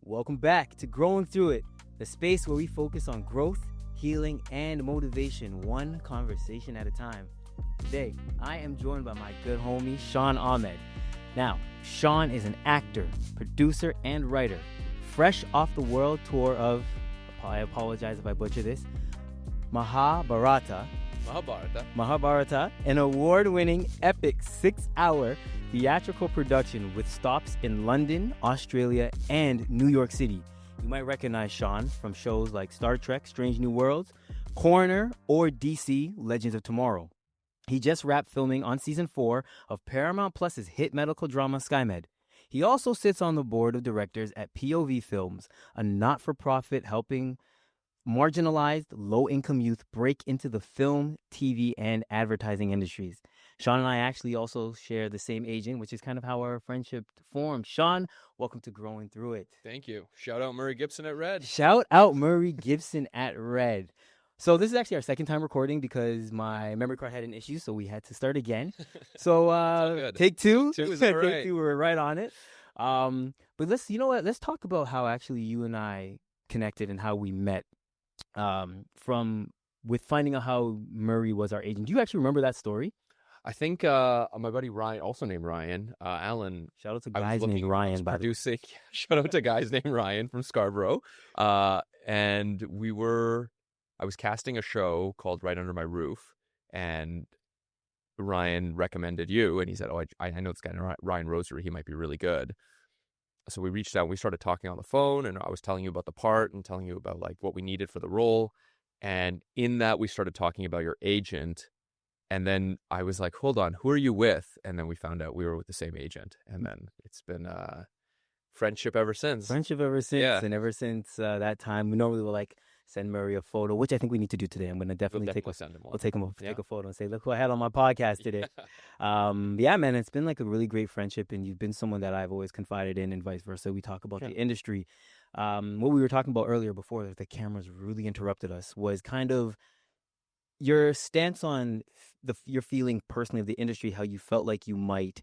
Welcome back to Growing Through It, the space where we focus on growth, healing, and motivation, one conversation at a time. Today, I am joined by my good homie, Shawn Ahmed. Now, Shawn is an actor, producer, and writer, fresh off the world tour of, I apologize if I butcher this, Mahabharata, an award-winning epic 6-hour theatrical production with stops in London, Australia, and New York City. You might recognize Shawn from shows like Star Trek, Strange New Worlds, Coroner, or DC, Legends of Tomorrow. He just wrapped filming on season 4 of Paramount Plus's hit medical drama SkyMed. He also sits on the board of directors at POV Films, a not-for-profit helping marginalized, low-income youth break into the film, TV, and advertising industries. Shawn and I actually also share the same agent, which is kind of how our friendship formed. Shawn, welcome to Growing Through It. Thank you. Shout out Murray Gibson at Red. Shout out Murray Gibson at Red. So this is actually our second time recording because my memory card had an issue, so we had to start again. So take two. Two is take all right. two. We were right on it. But let's talk about how actually you and I connected and how we met. With finding out how Murray was our agent. Do you actually remember that story? I think my buddy Ryan, also named Ryan, Alan. Shout out to guys named Ryan. Producing. Shout out to guys named Ryan from Scarborough. And I was casting a show called Right Under My Roof, and Ryan recommended you, and he said, "Oh, I know this guy Ryan Rosary. He might be really good." So we reached out and we started talking on the phone, and I was telling you about the part and telling you about like what we needed for the role. And in that we started talking about your agent. And then I was like, hold on, who are you with? And then we found out we were with the same agent. And then it's been friendship ever since. Yeah. And ever since that time, we normally will like send Murray a photo, which I think we need to do today. I'm going to definitely take a photo and say, look who I had on my podcast today. Yeah, man, it's been like a really great friendship, and you've been someone that I've always confided in, and vice versa. We talk about the industry. What we were talking about earlier before the cameras really interrupted us was kind of your stance on your feeling personally of the industry, how you felt like you might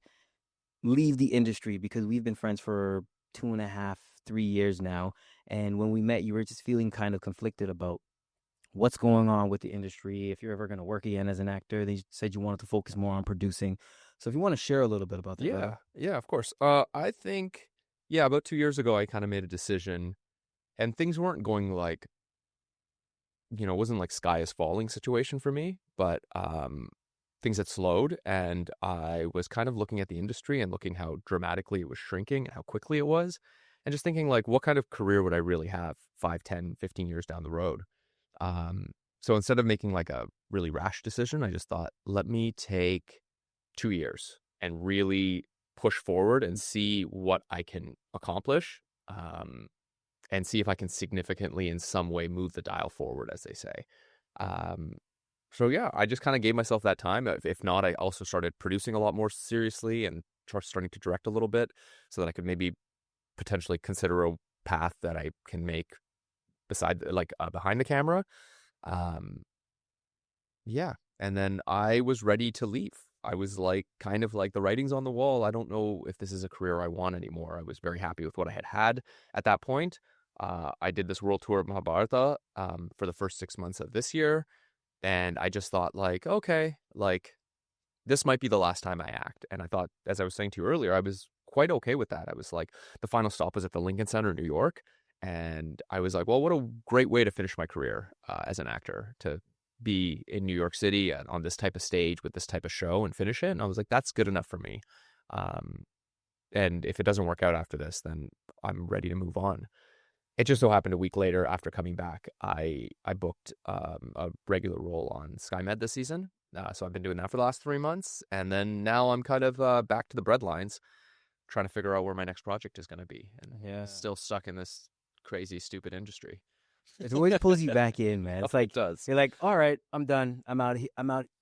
leave the industry, because we've been friends for 2.5, 3 years now. And when we met, you were just feeling kind of conflicted about what's going on with the industry. If you're ever going to work again as an actor, they said you wanted to focus more on producing. So if you want to share a little bit about that. Yeah, of course. I think, about 2 years ago, I kind of made a decision, and things weren't going like, it wasn't like sky is falling situation for me, but things had slowed, and I was kind of looking at the industry and looking how dramatically it was shrinking and how quickly it was, and just thinking like, what kind of career would I really have 5, 10, 15 years down the road? So instead of making like a really rash decision, I just thought, let me take 2 years and really push forward and see what I can accomplish, and see if I can significantly in some way move the dial forward, as they say. So yeah, I just kind of gave myself that time. If not, I also started producing a lot more seriously and starting to direct a little bit so that I could maybe potentially consider a path that I can make behind the camera. Yeah. And then I was ready to leave. I was like, kind of like, the writing's on the wall. I don't know if this is a career I want anymore. I was very happy with what I had at that point. I did this world tour of Mahabharata for the first 6 months of this year. And I just thought like, okay, like this might be the last time I act. And I thought, as I was saying to you earlier, I was quite okay with that. I was like, the final stop was at the Lincoln Center in New York. And I was like, well, what a great way to finish my career as an actor, to be in New York City on this type of stage with this type of show and finish it. And I was like, that's good enough for me. And if it doesn't work out after this, then I'm ready to move on. It just so happened a week later, after coming back, I booked a regular role on SkyMed this season. So I've been doing that for the last 3 months. And then now I'm kind of back to the breadlines, trying to figure out where my next project is going to be. And still stuck in this crazy, stupid industry. It always pulls you back in, man. It's like, it does. You're like, all right, I'm done. I'm out.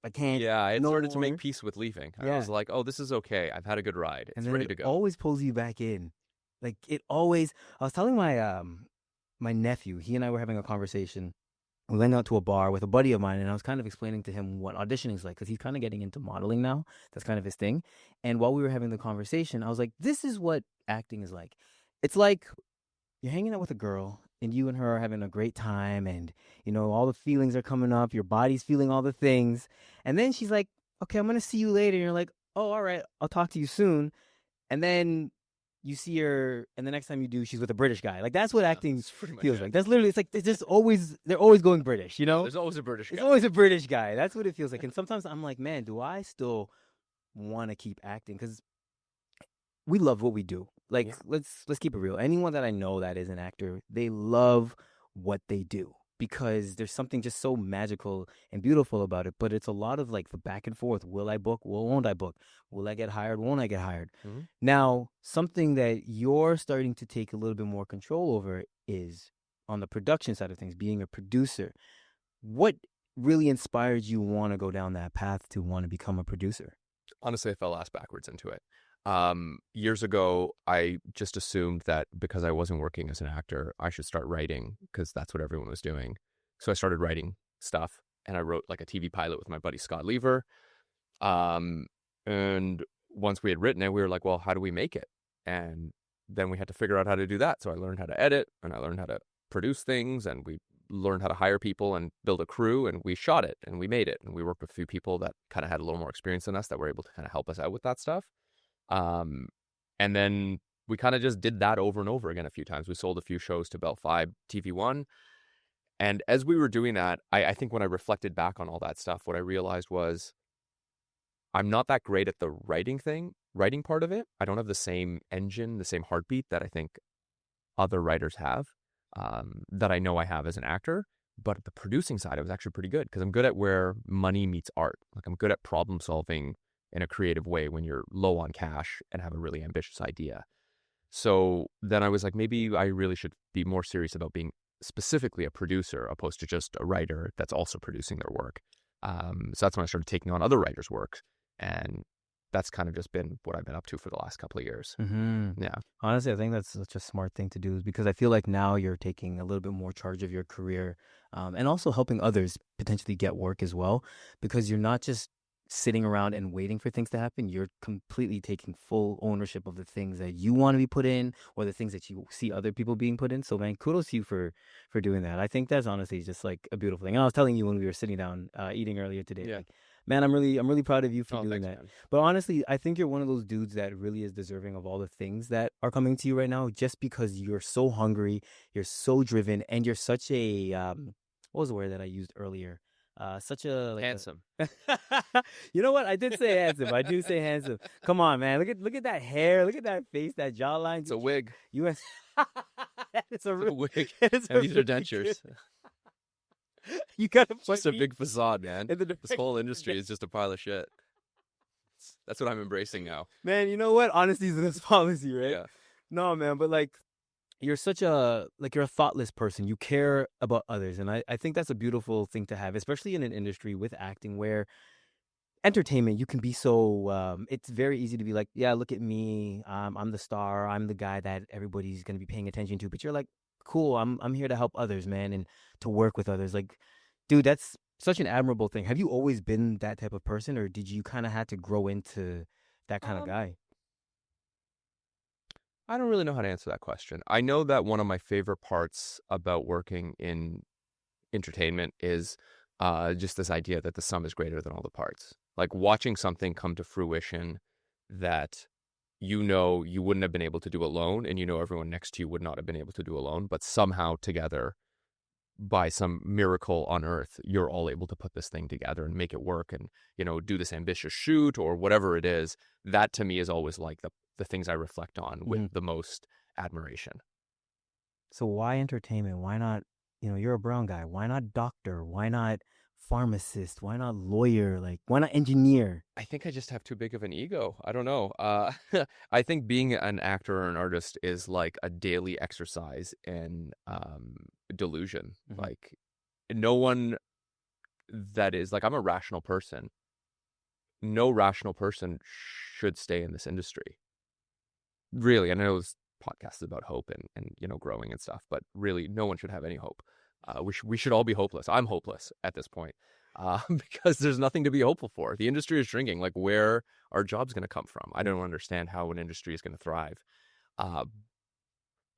I can't. Yeah, I started to more. make peace with leaving. I was like, oh, this is okay. I've had a good ride. It's and ready to go. It always pulls you back in. Like it always. I was telling my my nephew. He and I were having a conversation. We went out to a bar with a buddy of mine, and I was kind of explaining to him what auditioning is like, because he's kind of getting into modeling now. That's kind of his thing. And while we were having the conversation, I was like, this is what acting is like. It's like you're hanging out with a girl and you and her are having a great time, and all the feelings are coming up, your body's feeling all the things, and then she's like, okay, I'm gonna see you later, and you're like, oh, all right, I'll talk to you soon. And then you see her, and the next time you do, she's with a British guy. Like, that's what acting That's pretty much feels it. like. That's literally, it's like they're always going British, There's always a British guy. There's always a British guy. That's what it feels like. And sometimes I'm like, man, do I still want to keep acting? Because we love what we do. Like, Yeah. let's keep it real. Anyone that I know that is an actor, they love what they do because there's something just so magical and beautiful about it. But it's a lot of like the back and forth. Will I book? Won't I book? Will I get hired? Won't I get hired? Mm-hmm. Now, something that you're starting to take a little bit more control over is on the production side of things, being a producer. What really inspired you want to go down that path to want to become a producer? Honestly, I fell ass backwards into it. Years ago, I just assumed that because I wasn't working as an actor, I should start writing because that's what everyone was doing. So I started writing stuff, and I wrote like a TV pilot with my buddy Scott Lever. And once we had written it, we were like, well, how do we make it? And then we had to figure out how to do that. So I learned how to edit, and I learned how to produce things, and we learned how to hire people and build a crew, and we shot it and we made it. And we worked with a few people that kind of had a little more experience than us that were able to kind of help us out with that stuff. And then we kind of just did that over and over again a few times. We sold a few shows to Bell 5 TV1. And as we were doing that, I think when I reflected back on all that stuff, what I realized was I'm not that great at the writing part of it. I don't have the same engine, the same heartbeat that I think other writers have, that I know I have as an actor. But at the producing side, I was actually pretty good because I'm good at where money meets art. Like, I'm good at problem solving in a creative way when you're low on cash and have a really ambitious idea. So then I was like, maybe I really should be more serious about being specifically a producer opposed to just a writer that's also producing their work. So that's when I started taking on other writers' work. And that's kind of just been what I've been up to for the last couple of years. Mm-hmm. Yeah. Honestly, I think that's such a smart thing to do because I feel like now you're taking a little bit more charge of your career, and also helping others potentially get work as well, because you're not just sitting around and waiting for things to happen. You're completely taking full ownership of the things that you want to be put in or the things that you see other people being put in. So, man, kudos to you for doing that. I think that's honestly just like a beautiful thing. And I was telling you when we were sitting down eating earlier today, Yeah. like, man, I'm really proud of you for doing Thanks, that. man. But honestly, I think you're one of those dudes that really is deserving of all the things that are coming to you right now, just because you're so hungry, you're so driven, and you're such a what was the word that I used earlier? Such a like Handsome. You know what? I did say handsome. I do say handsome. Come on, man. Look at that hair. Look at that face. That jawline. It's a wig. It's a wig. It's and these are dentures. You gotta put just a big facade, man. This whole industry is just a pile of shit. That's what I'm embracing now. Man, you know what? Honesty is the best policy, right? Yeah. No, man, but like, you're such a you're a thoughtless person. You care about others, and I think that's a beautiful thing to have, especially in an industry with acting where entertainment, you can be so it's very easy to be like, yeah, look at me, I'm the star, I'm the guy that everybody's gonna be paying attention to. But you're like, cool, I'm here to help others, man, and to work with others. Like, dude, that's such an admirable thing. Have you always been that type of person, or did you kind of have to grow into that kind of guy? I don't really know how to answer that question. I know that one of my favorite parts about working in entertainment is just this idea that the sum is greater than all the parts. Like, watching something come to fruition that you wouldn't have been able to do alone, and everyone next to you would not have been able to do alone, but somehow together, by some miracle on earth, you're all able to put this thing together and make it work and, do this ambitious shoot or whatever it is. That to me is always like the things I reflect on with the most admiration. So why entertainment? Why not, you're a brown guy. Why not doctor? Why not pharmacist? Why not lawyer? Like, why not engineer? I think I just have too big of an ego. I don't know. I think being an actor or an artist is like a daily exercise in delusion. Mm-hmm. Like, no one that is like, I'm a rational person. No rational person should stay in this industry. Really, I know this podcast is about hope and growing and stuff, but really, no one should have any hope. We should all be hopeless. I'm hopeless at this point because there's nothing to be hopeful for. The industry is shrinking. Like, where are jobs going to come from? I don't understand how an industry is going to thrive.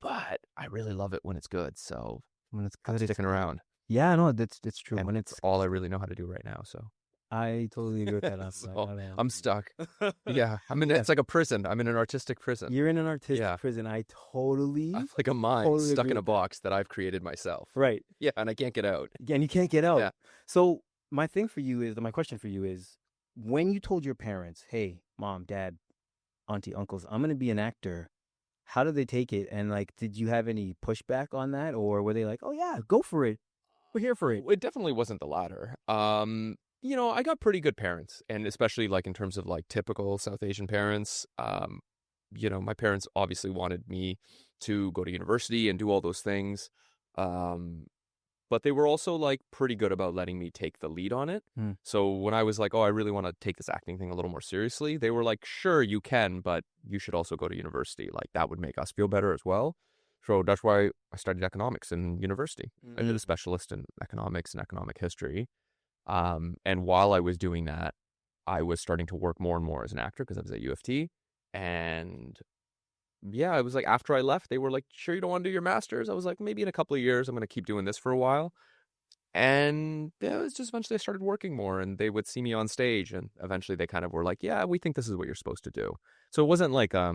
but I really love it when it's good. So When it's I'm good, it's sticking around. Yeah, no, that's true. And When it's it's all I really know how to do right now. So I totally agree with that. so I don't. I'm stuck. Yeah, Yeah. it's like a prison. I'm in an artistic prison. You're in an artistic Yeah, prison. I I'm totally, like a mine totally stuck agree in a with that. box that I've created myself. Right. Yeah, and I can't get out. And you can't get out. Yeah. So my question for you is, when you told your parents, "Hey, mom, dad, auntie, uncles, I'm gonna be an actor," how did they take it? And like, did you have any pushback on that, or were they like, "Oh yeah, go for it. We're here for it." It definitely wasn't the latter. I got pretty good parents, and especially like in terms of like typical South Asian parents. My parents obviously wanted me to go to university and do all those things. Um, but they were also like pretty good about letting me take the lead on it. Hmm. So when I was like, oh, I really want to take this acting thing a little more seriously, they were like, sure, you can, but you should also go to university. Like that would make us feel better as well. So that's why I studied economics in university. Mm-hmm. I did a specialist in economics and economic history. And while I was doing that, I was starting to work more and more as an actor because I was at U of T. And yeah, it was like after I left, they were like, sure, you don't want to do your master's? I was like, maybe in a couple of years, I'm going to keep doing this for a while. And yeah, it was just eventually I started working more and they would see me on stage. And eventually they kind of were like, yeah, we think this is what you're supposed to do. So it wasn't like a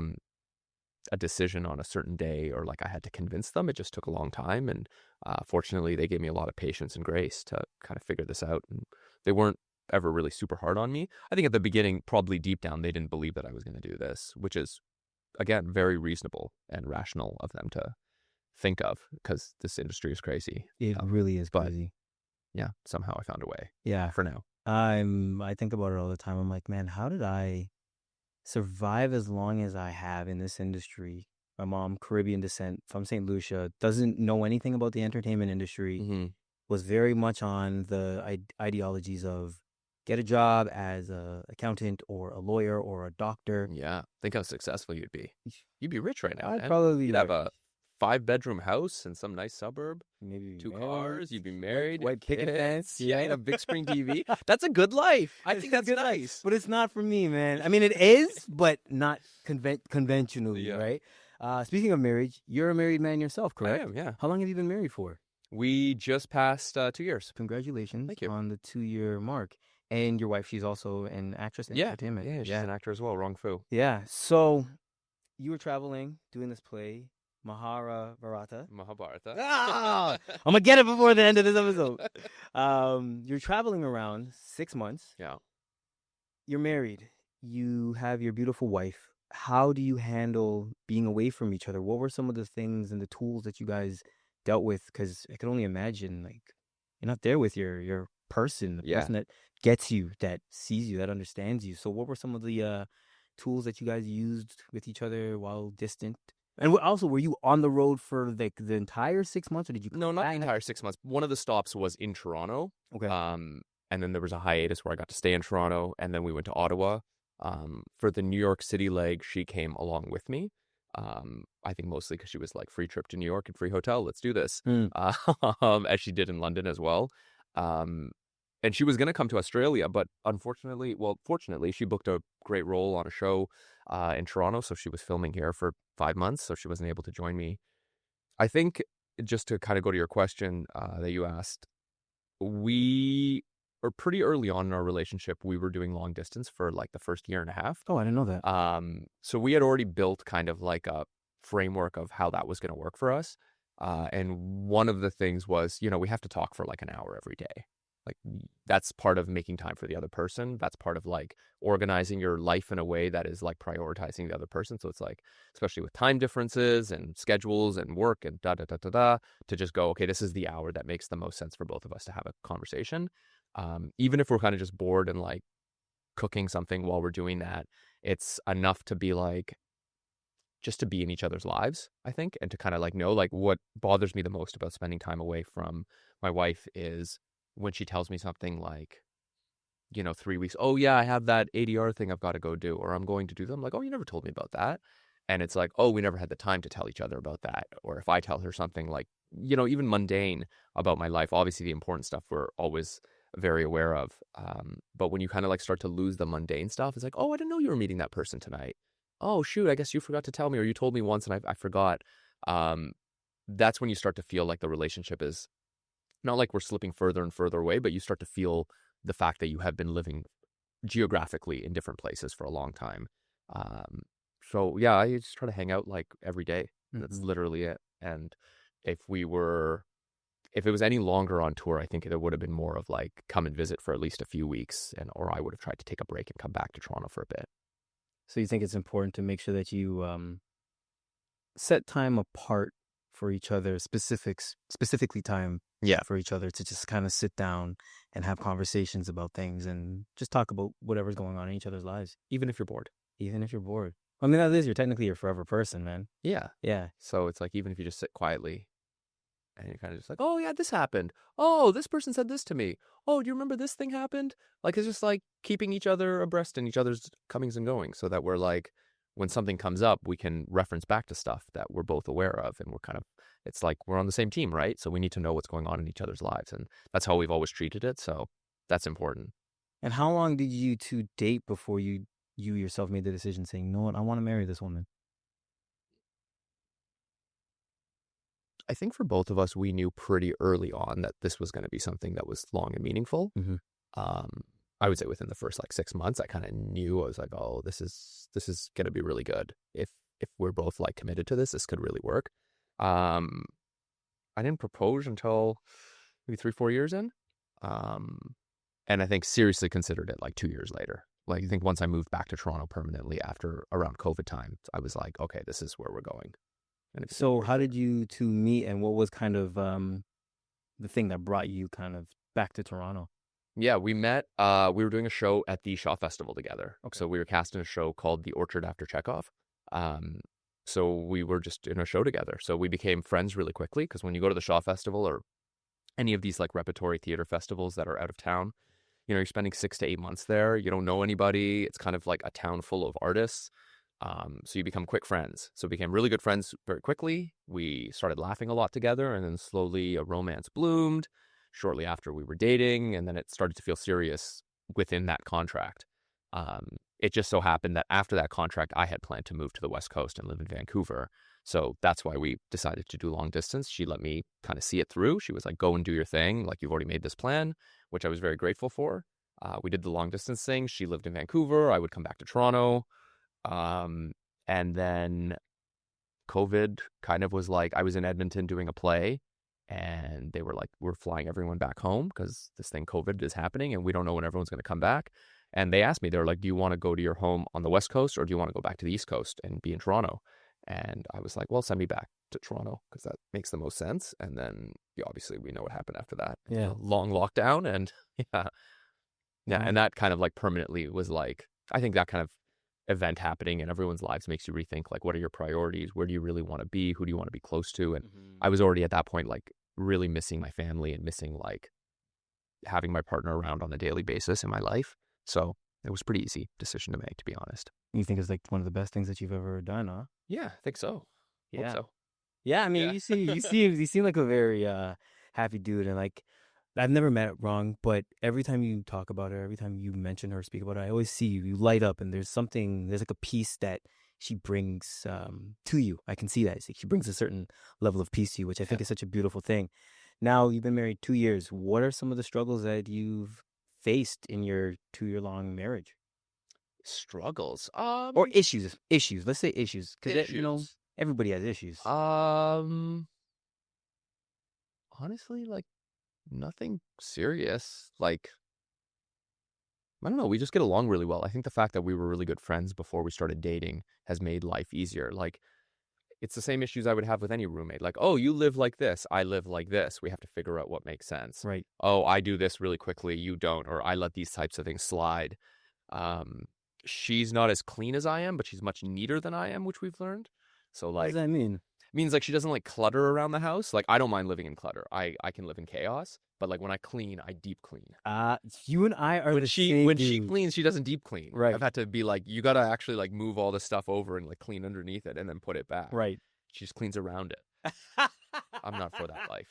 decision on a certain day or like I had to convince them. It just took a long time. And fortunately, they gave me a lot of patience and grace to kind of figure this out. And they weren't ever really super hard on me. I think at the beginning, probably deep down, they didn't believe that I was going to do this, which is, again, very reasonable and rational of them to think of because this industry is crazy. It really is but crazy. yeah, somehow I found a way. Yeah. For now. I think about it all the time. I'm like, man, how did I survive as long as I have in this industry? My mom, Caribbean descent from St. Lucia, doesn't know anything about the entertainment industry, was very much on the ideologies of get a job as a accountant or a lawyer or a doctor. Yeah. Think how successful you'd be. You'd be rich right now. I'd probably You'd have a 5-bedroom house in some nice suburb. Maybe 2 cars. You'd be married. White picket fence. Yeah, you'd have big screen TV. That's a good life. I think that's nice. But it's not for me, man. I mean, it is, but not conventionally, right? Speaking of marriage, you're a married man yourself, correct? I am, yeah. How long have you been married for? We just passed 2 years. Congratulations. Thank you. On the 2-year mark. And your wife, she's also an actress in entertainment. Yeah, she's an actor as well, Wrong Fu. Yeah. So you were traveling, doing this play, Mahabharata. I'm going to get it before the end of this episode. You're traveling around 6 months. Yeah. You're married. You have your beautiful wife. How do you handle being away from each other? What were some of the things and the tools that you guys dealt with? Because I can only imagine, like, you're not there with your person, the person that gets you, that sees you, that understands you. So what were some of the tools that you guys used with each other while distant? And also, were you on the road for the entire 6 months, or did you? No, not the entire 6 months. One of the stops was in Toronto. Okay. And then there was a hiatus where I got to stay in Toronto, and then we went to Ottawa. For the New York City leg, she came along with me. I think mostly because she was like, free trip to New York and free hotel. Let's do this. As she did in London as well. And she was going to come to Australia, but fortunately, she booked a great role on a show in Toronto. So she was filming here for 5 months. So she wasn't able to join me. I think just to kind of go to your question that you asked, we are pretty early on in our relationship. We were doing long distance for like the first year and a half. Oh, I didn't know that. So we had already built kind of like a framework of how that was going to work for us. And one of the things was, we have to talk for like an hour every day. Like that's part of making time for the other person. That's part of like organizing your life in a way that is like prioritizing the other person. So it's like, especially with time differences and schedules and work and to just go, okay, this is the hour that makes the most sense for both of us to have a conversation. Even if we're kind of just bored and like cooking something while we're doing that, it's enough to be like, just to be in each other's lives, I think, and to kind of like know like what bothers me the most about spending time away from my wife is when she tells me something like, 3 weeks, oh yeah, I have that ADR thing I've got to go do, or I'm going to do them. I'm like, oh, you never told me about that. And it's like, oh, we never had the time to tell each other about that. Or if I tell her something like, even mundane about my life, obviously the important stuff we're always very aware of. But when you kind of like start to lose the mundane stuff, it's like, oh, I didn't know you were meeting that person tonight. Oh, shoot, I guess you forgot to tell me, or you told me once and I forgot. That's when you start to feel like the relationship is not like we're slipping further and further away, but you start to feel the fact that you have been living geographically in different places for a long time. Um, so yeah, I just try to hang out like every day. That's literally it. And if it was any longer on tour, I think it would have been more of like come and visit for at least a few weeks, or I would have tried to take a break and come back to Toronto for a bit. So you think it's important to make sure that you set time apart for each other, specifically time for each other to just kind of sit down and have conversations about things and just talk about whatever's going on in each other's lives. Even if you're bored. Even if you're bored. I mean, that is, you're technically your forever person, man. Yeah. Yeah. So it's like, even if you just sit quietly and you're kind of just like, oh yeah, this happened. Oh, this person said this to me. Oh, do you remember this thing happened? Like, it's just like keeping each other abreast in each other's comings and goings, so that we're like, when something comes up, we can reference back to stuff that we're both aware of, and it's like we're on the same team, right? So we need to know what's going on in each other's lives, and that's how we've always treated it. So that's important. And how long did you two date before you yourself made the decision saying, you know what, I want to marry this woman? I think for both of us, we knew pretty early on that this was going to be something that was long and meaningful. I would say within the first like 6 months, I kind of knew. I was like, oh, this is going to be really good. If we're both like committed to this could really work. I didn't propose until maybe 3-4 years in. And I think seriously considered it like 2 years later. Like, I think once I moved back to Toronto permanently after around COVID time, I was like, okay, this is where we're going. So how did you two meet, and what was kind of the thing that brought you kind of back to Toronto? Yeah, we met. We were doing a show at the Shaw Festival together. Okay. So we were cast in a show called The Orchard After Chekhov. So we were just in a show together. So we became friends really quickly, because when you go to the Shaw Festival or any of these like repertory theater festivals that are out of town, you're spending 6 to 8 months there. You don't know anybody. It's kind of like a town full of artists. So you become quick friends. So we became really good friends very quickly. We started laughing a lot together, and then slowly a romance bloomed. Shortly after, we were dating, and then it started to feel serious within that contract. It just so happened that after that contract, I had planned to move to the West Coast and live in Vancouver. So that's why we decided to do long distance. She let me kind of see it through. She was like, go and do your thing. Like, you've already made this plan, which I was very grateful for. We did the long distance thing. She lived in Vancouver. I would come back to Toronto. And then COVID kind of was like, I was in Edmonton doing a play, and they were like, we're flying everyone back home because this thing COVID is happening and we don't know when everyone's going to come back. And they asked me, they were like, do you want to go to your home on the West Coast, or do you want to go back to the East Coast and be in Toronto? And I was like, well, send me back to Toronto because that makes the most sense. And then obviously we know what happened after that. Yeah. Long lockdown. And yeah. And that kind of like permanently was like, I think that kind of event happening in everyone's lives makes you rethink, like, what are your priorities? Where do you really want to be? Who do you want to be close to? And I was already at that point like really missing my family and missing like having my partner around on a daily basis in my life. So it was a pretty easy decision to make, to be honest. You think it's like one of the best things that you've ever done, huh? Yeah, I think so. Yeah. Hope so. Yeah, I mean, you seem like a very happy dude, and like, I've never met it wrong, but every time you talk about her, every time you mention her, speak about her, I always see you light up, and there's like a piece that she brings to you. I can see that. It's like she brings a certain level of peace to you, which I think is such a beautiful thing. Now, you've been married 2 years. What are some of the struggles that you've faced in your 2-year-long marriage? Struggles? Or issues. Let's say issues. Because, everybody has issues. Honestly, like, nothing serious. Like, I don't know. We just get along really well. I think the fact that we were really good friends before we started dating has made life easier. Like, it's the same issues I would have with any roommate. Like, oh, you live like this. I live like this. We have to figure out what makes sense. Right. Oh, I do this really quickly. You don't. Or I let these types of things slide. She's not as clean as I am, but she's much neater than I am, which we've learned. So, like, what does that mean? It means like she doesn't like clutter around the house. Like, I don't mind living in clutter. I can live in chaos. But like when I clean, I deep clean. You and I are when she cleans, she doesn't deep clean. Right. I've had to be like, you gotta actually like move all the stuff over and like clean underneath it and then put it back. Right. She just cleans around it. I'm not for that life.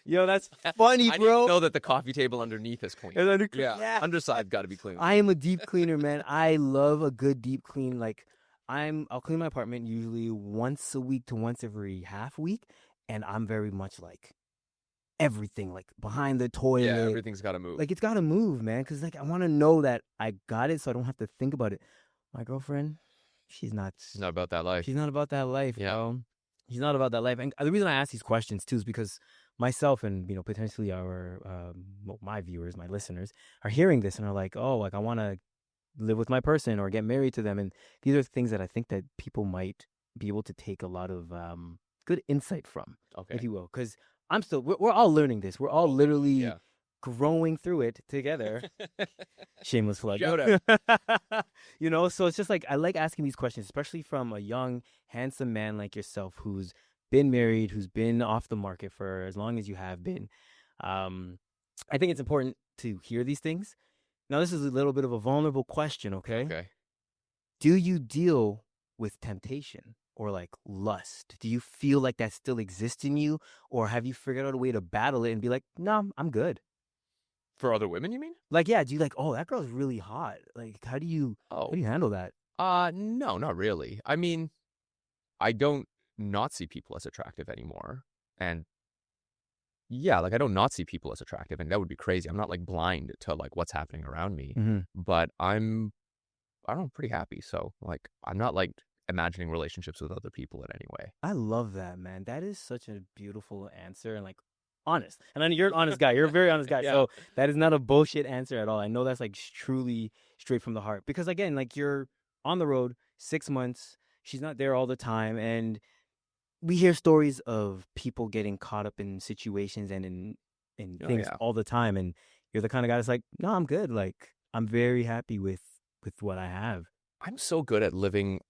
Yo, that's funny, bro. I didn't know that the coffee table underneath is clean. Yeah. Underside got to be clean. I am a deep cleaner, man. I love a good deep clean. Like, I'll clean my apartment usually once a week to once every half week, and I'm very much like everything, like behind the Yeah, toilet. everything's got to move. Like it's got to move, man, because like I want to know that I got it, so I don't have to think about it. My girlfriend, she's not. Not about that life. She's not about that life, Yeah. bro. She's not about that life. And the reason I ask these questions too is because myself and potentially our my viewers, my listeners, are hearing this and are like, oh, like I want to live with my person or get married to them, and these are things that I think that people might be able to take a lot of good insight from, if you will, because we're all learning this. We're all literally growing through it together. Shameless plug. Shout out. So it's just like I like asking these questions, especially from a young, handsome man like yourself who's been married, who's been off the market for as long as you have been. I think it's important to hear these things. Now, this is a little bit of a vulnerable question, okay? Okay. Do you deal with temptation or like lust? Do you feel like that still exists in you, or have you figured out a way to battle it and be like, no, I'm good? For other women, you mean? Like, yeah, do you like, oh, that girl's really hot? Like, how do you handle that? No, not really. I mean, I don't not see people as attractive anymore. And yeah, like I don't not see people as attractive, and that would be crazy. I'm not like blind to like what's happening around me, but I don't know, pretty happy. So like, I'm not like imagining relationships with other people in any way. I love that, man. That is such a beautiful answer and like honest. And I know you're an honest guy. You're a very honest guy. Yeah. So that is not a bullshit answer at all. I know that's like truly straight from the heart. Because again, like you're on the road 6 months. She's not there all the time. And we hear stories of people getting caught up in situations and in things all the time. And you're the kind of guy that's like, no, I'm good. Like I'm very happy with what I have. I'm so good at living,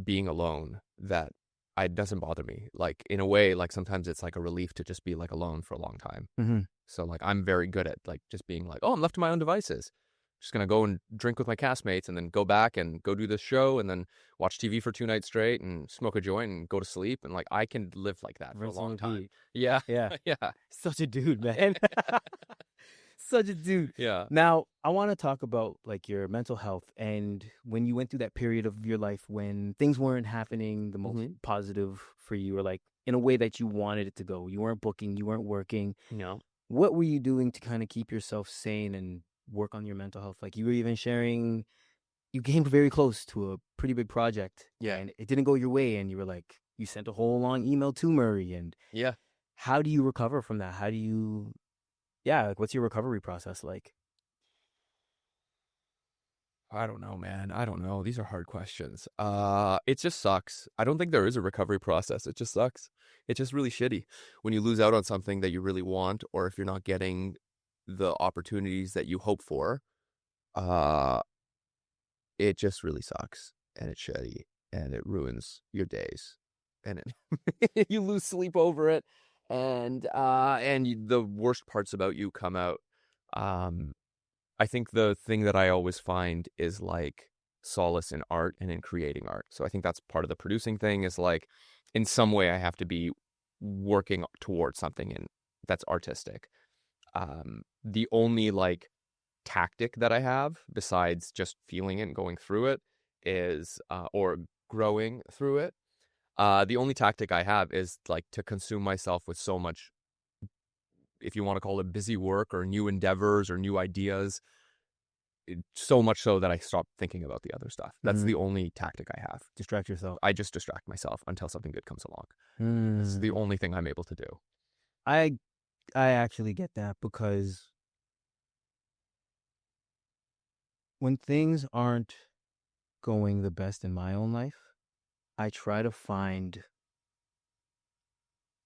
being alone that it doesn't bother me. Like in a way, like sometimes it's like a relief to just be like alone for a long time. So like I'm very good at like just being like, oh, I'm left to my own devices. Just gonna go and drink with my castmates and then go back and go do this show and then watch TV for 2 nights straight and smoke a joint and go to sleep. And like I can live like that for a long time. Yeah. Yeah. Yeah. Such a dude, man. Such a dude. Yeah. Now, I want to talk about like your mental health and when you went through that period of your life when things weren't happening the most positive for you, or like in a way that you wanted it to go. You weren't booking, you weren't working. No. What were you doing to kind of keep yourself sane and work on your mental health? Like you were even sharing, you came very close to a pretty big project. Yeah. And it didn't go your way. And you were like, you sent a whole long email to Murray. And yeah. How do you recover from that? How do you, like what's your recovery process like? I don't know, man. I don't know. These are hard questions. It just sucks. I don't think there is a recovery process. It just sucks. It's just really shitty when you lose out on something that you really want, or if you're not getting the opportunities that you hope for. It just really sucks, and it's shitty, and it ruins your days, and you lose sleep over it, and the worst parts about you come out. I think the thing that I always find is like solace in art and in creating art. So I think that's part of the producing thing, is like in some way I have to be working towards something that's artistic. The only like tactic that I have besides just feeling it and going through it is or growing through it. The only tactic I have is like to consume myself with so much, if you want to call it busy work or new endeavors or new ideas, so much so that I stop thinking about the other stuff. That's the only tactic I have. Distract yourself. I just distract myself until something good comes along. This is the only thing I'm able to do. I actually get that, because when things aren't going the best in my own life, I try to find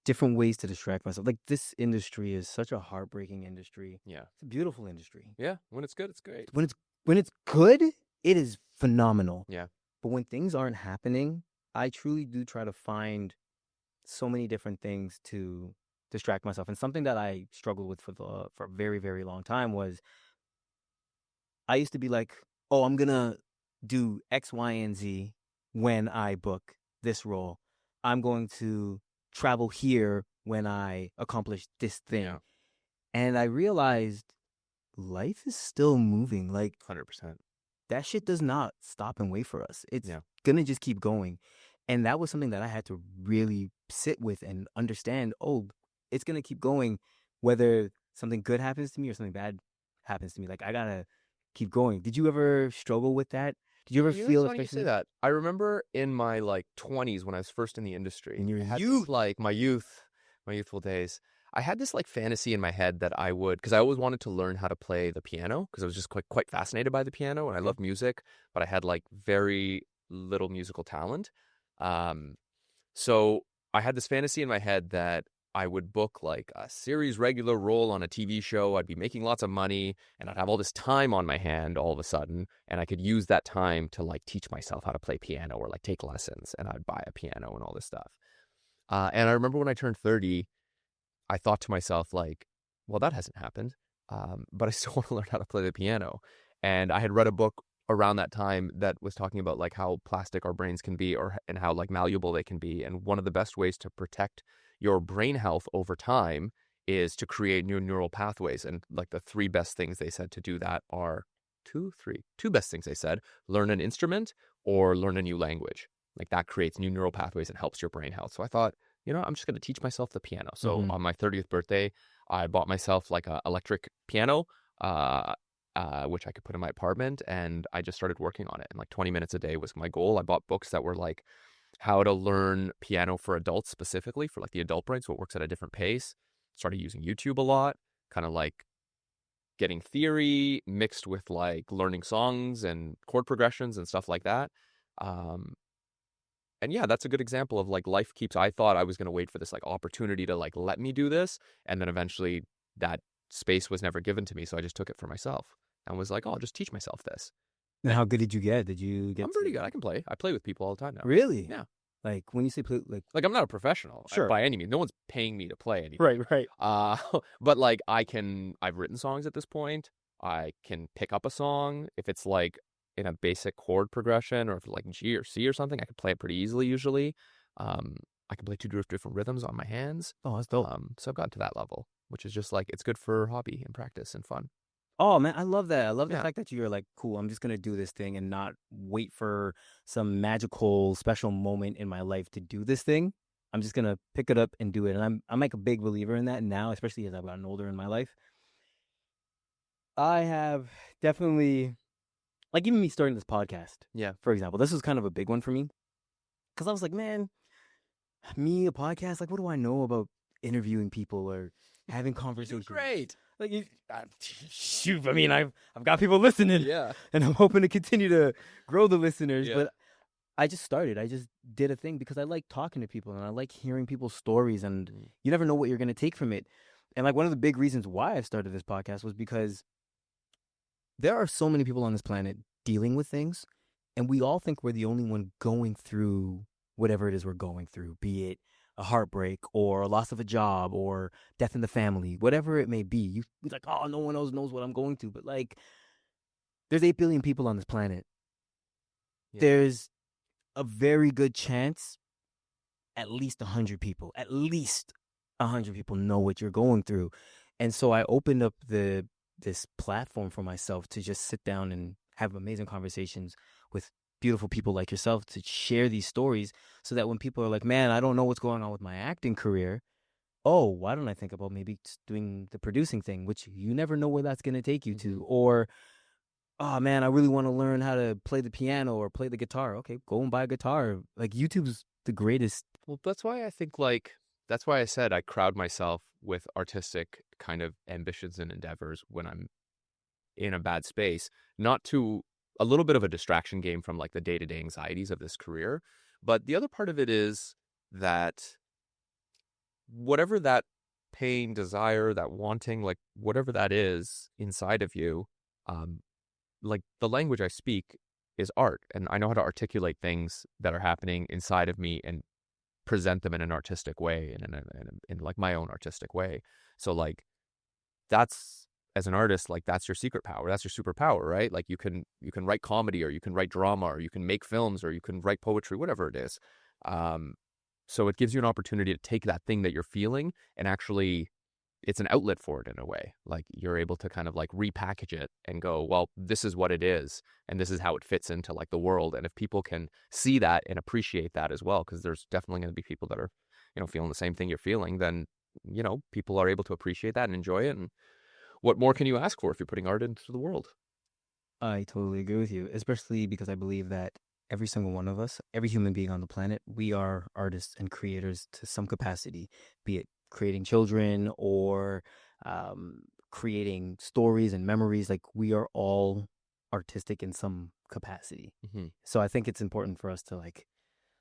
different ways to distract myself. Like this industry is such a heartbreaking industry. Yeah. It's a beautiful industry. Yeah. When it's good, it's great. When it's good, it is phenomenal. Yeah. But when things aren't happening, I truly do try to find so many different things to distract myself. And something that I struggled with for a very, very long time was I used to be like, oh, I'm going to do X, Y, and Z when I book this role. I'm going to travel here when I accomplish this thing. Yeah. And I realized life is still moving. Like 100%. that shit does not stop and wait for us. It's gonna just keep going. And that was something that I had to really sit with and understand. Oh, it's gonna keep going, whether something good happens to me or something bad happens to me. Like I gotta keep going. Did you ever struggle with that? Did you ever You know, it's feel, funny you say especially that. I remember in my like 20s when I was first in the in industry, your I had youth? this like my youthful days. I had this like fantasy in my head that I would, because I always wanted to learn how to play the piano because I was just quite fascinated by the piano and I Okay. love music, but I had like very little musical talent. Um, So I had this fantasy in my head that I would book like a series regular role on a TV show. I'd be making lots of money and I'd have all this time on my hand all of a sudden. And I could use that time to like teach myself how to play piano or like take lessons and I'd buy a piano and all this stuff. And I remember when I turned 30, I thought to myself, like, well, that hasn't happened. But I still want to learn how to play the piano. And I had read a book around that time that was talking about like how plastic our brains can be and how like malleable they can be. And one of the best ways to protect your brain health over time is to create new neural pathways. And like the three best things they said to do that are two best things they said: learn an instrument or learn a new language. Like that creates new neural pathways and helps your brain health. So I thought, I'm just going to teach myself the piano. So Mm-hmm. on my 30th birthday, I bought myself like an electric piano, which I could put in my apartment, and I just started working on it. And like 20 minutes a day was my goal. I bought books that were like how to learn piano for adults specifically for like the adult brain, so it works at a different pace. Started using YouTube a lot, kind of like getting theory mixed with like learning songs and chord progressions and stuff like that. Um, and yeah, that's a good example of like I thought I was going to wait for this like opportunity to like let me do this. And then eventually that space was never given to me. So I just took it for myself and was like, oh, I'll just teach myself this. And how good did you get? Did you get I'm pretty good. I can play. I play with people all the time now. Really? Yeah. Like when you say play, Like I'm not a professional sure. by any means. No one's paying me to play anything. Right. But like I've written songs at this point. I can pick up a song if it's like in a basic chord progression or if it's like G or C or something. I can play it pretty easily usually. I can play two different rhythms on my hands. Oh, that's dope. So I've gotten to that level, which is just like it's good for hobby and practice and fun. Oh man, I love that. I love the Yeah. fact that you're like, cool, I'm just gonna do this thing and not wait for some magical special moment in my life to do this thing. I'm just gonna pick it up and do it. And I'm like a big believer in that now, especially as I've gotten older in my life. I have definitely, like, even me starting this podcast, Yeah. for example, this was kind of a big one for me. Cause I was like, man, me, a podcast, like what do I know about interviewing people or having conversations? Great. Like, shoot, I mean, I've got people listening, Yeah. and I'm hoping to continue to grow the listeners. Yeah. But I just did a thing because I like talking to people and I like hearing people's stories, and you never know what you're gonna take from it. And like one of the big reasons why I started this podcast was because there are so many people on this planet dealing with things, and we all think we're the only one going through whatever it is we're going through, be it a heartbreak or a loss of a job or death in the family, whatever it may be. You like, oh, no one else knows what I'm going through. But like, there's 8 billion people on this planet. Yeah. There's a very good chance at least 100 people know what you're going through. And so I opened up this platform for myself to just sit down and have amazing conversations with beautiful people like yourself to share these stories so that when people are like, man, I don't know what's going on with my acting career. Oh, why don't I think about maybe doing the producing thing, which you never know where that's going to take you to. Or, oh man, I really want to learn how to play the piano or play the guitar. Okay, go and buy a guitar. Like YouTube's the greatest. Well, that's why I think that's why I said I crowd myself with artistic kind of ambitions and endeavors when I'm in a bad space, not to a little bit of a distraction game from like the day-to-day anxieties of this career. But the other part of it is that whatever that pain, desire, that wanting, like whatever that is inside of you, like the language I speak is art, and I know how to articulate things that are happening inside of me and present them in an artistic way and in like my own artistic way. So like that's, as an artist, like that's your secret power. That's your superpower, right? Like you can write comedy or you can write drama or you can make films or you can write poetry, whatever it is. So it gives you an opportunity to take that thing that you're feeling and actually it's an outlet for it in a way. Like you're able to kind of like repackage it and go, well, this is what it is, and this is how it fits into like the world. And if people can see that and appreciate that as well, because there's definitely going to be people that are, feeling the same thing you're feeling, then, people are able to appreciate that and enjoy it. And what more can you ask for if you're putting art into the world? I totally agree with you, especially because I believe that every single one of us, every human being on the planet, we are artists and creators to some capacity, be it creating children or um, creating stories and memories. Like we are all artistic in some capacity. Mm-hmm. So I think it's important for us to like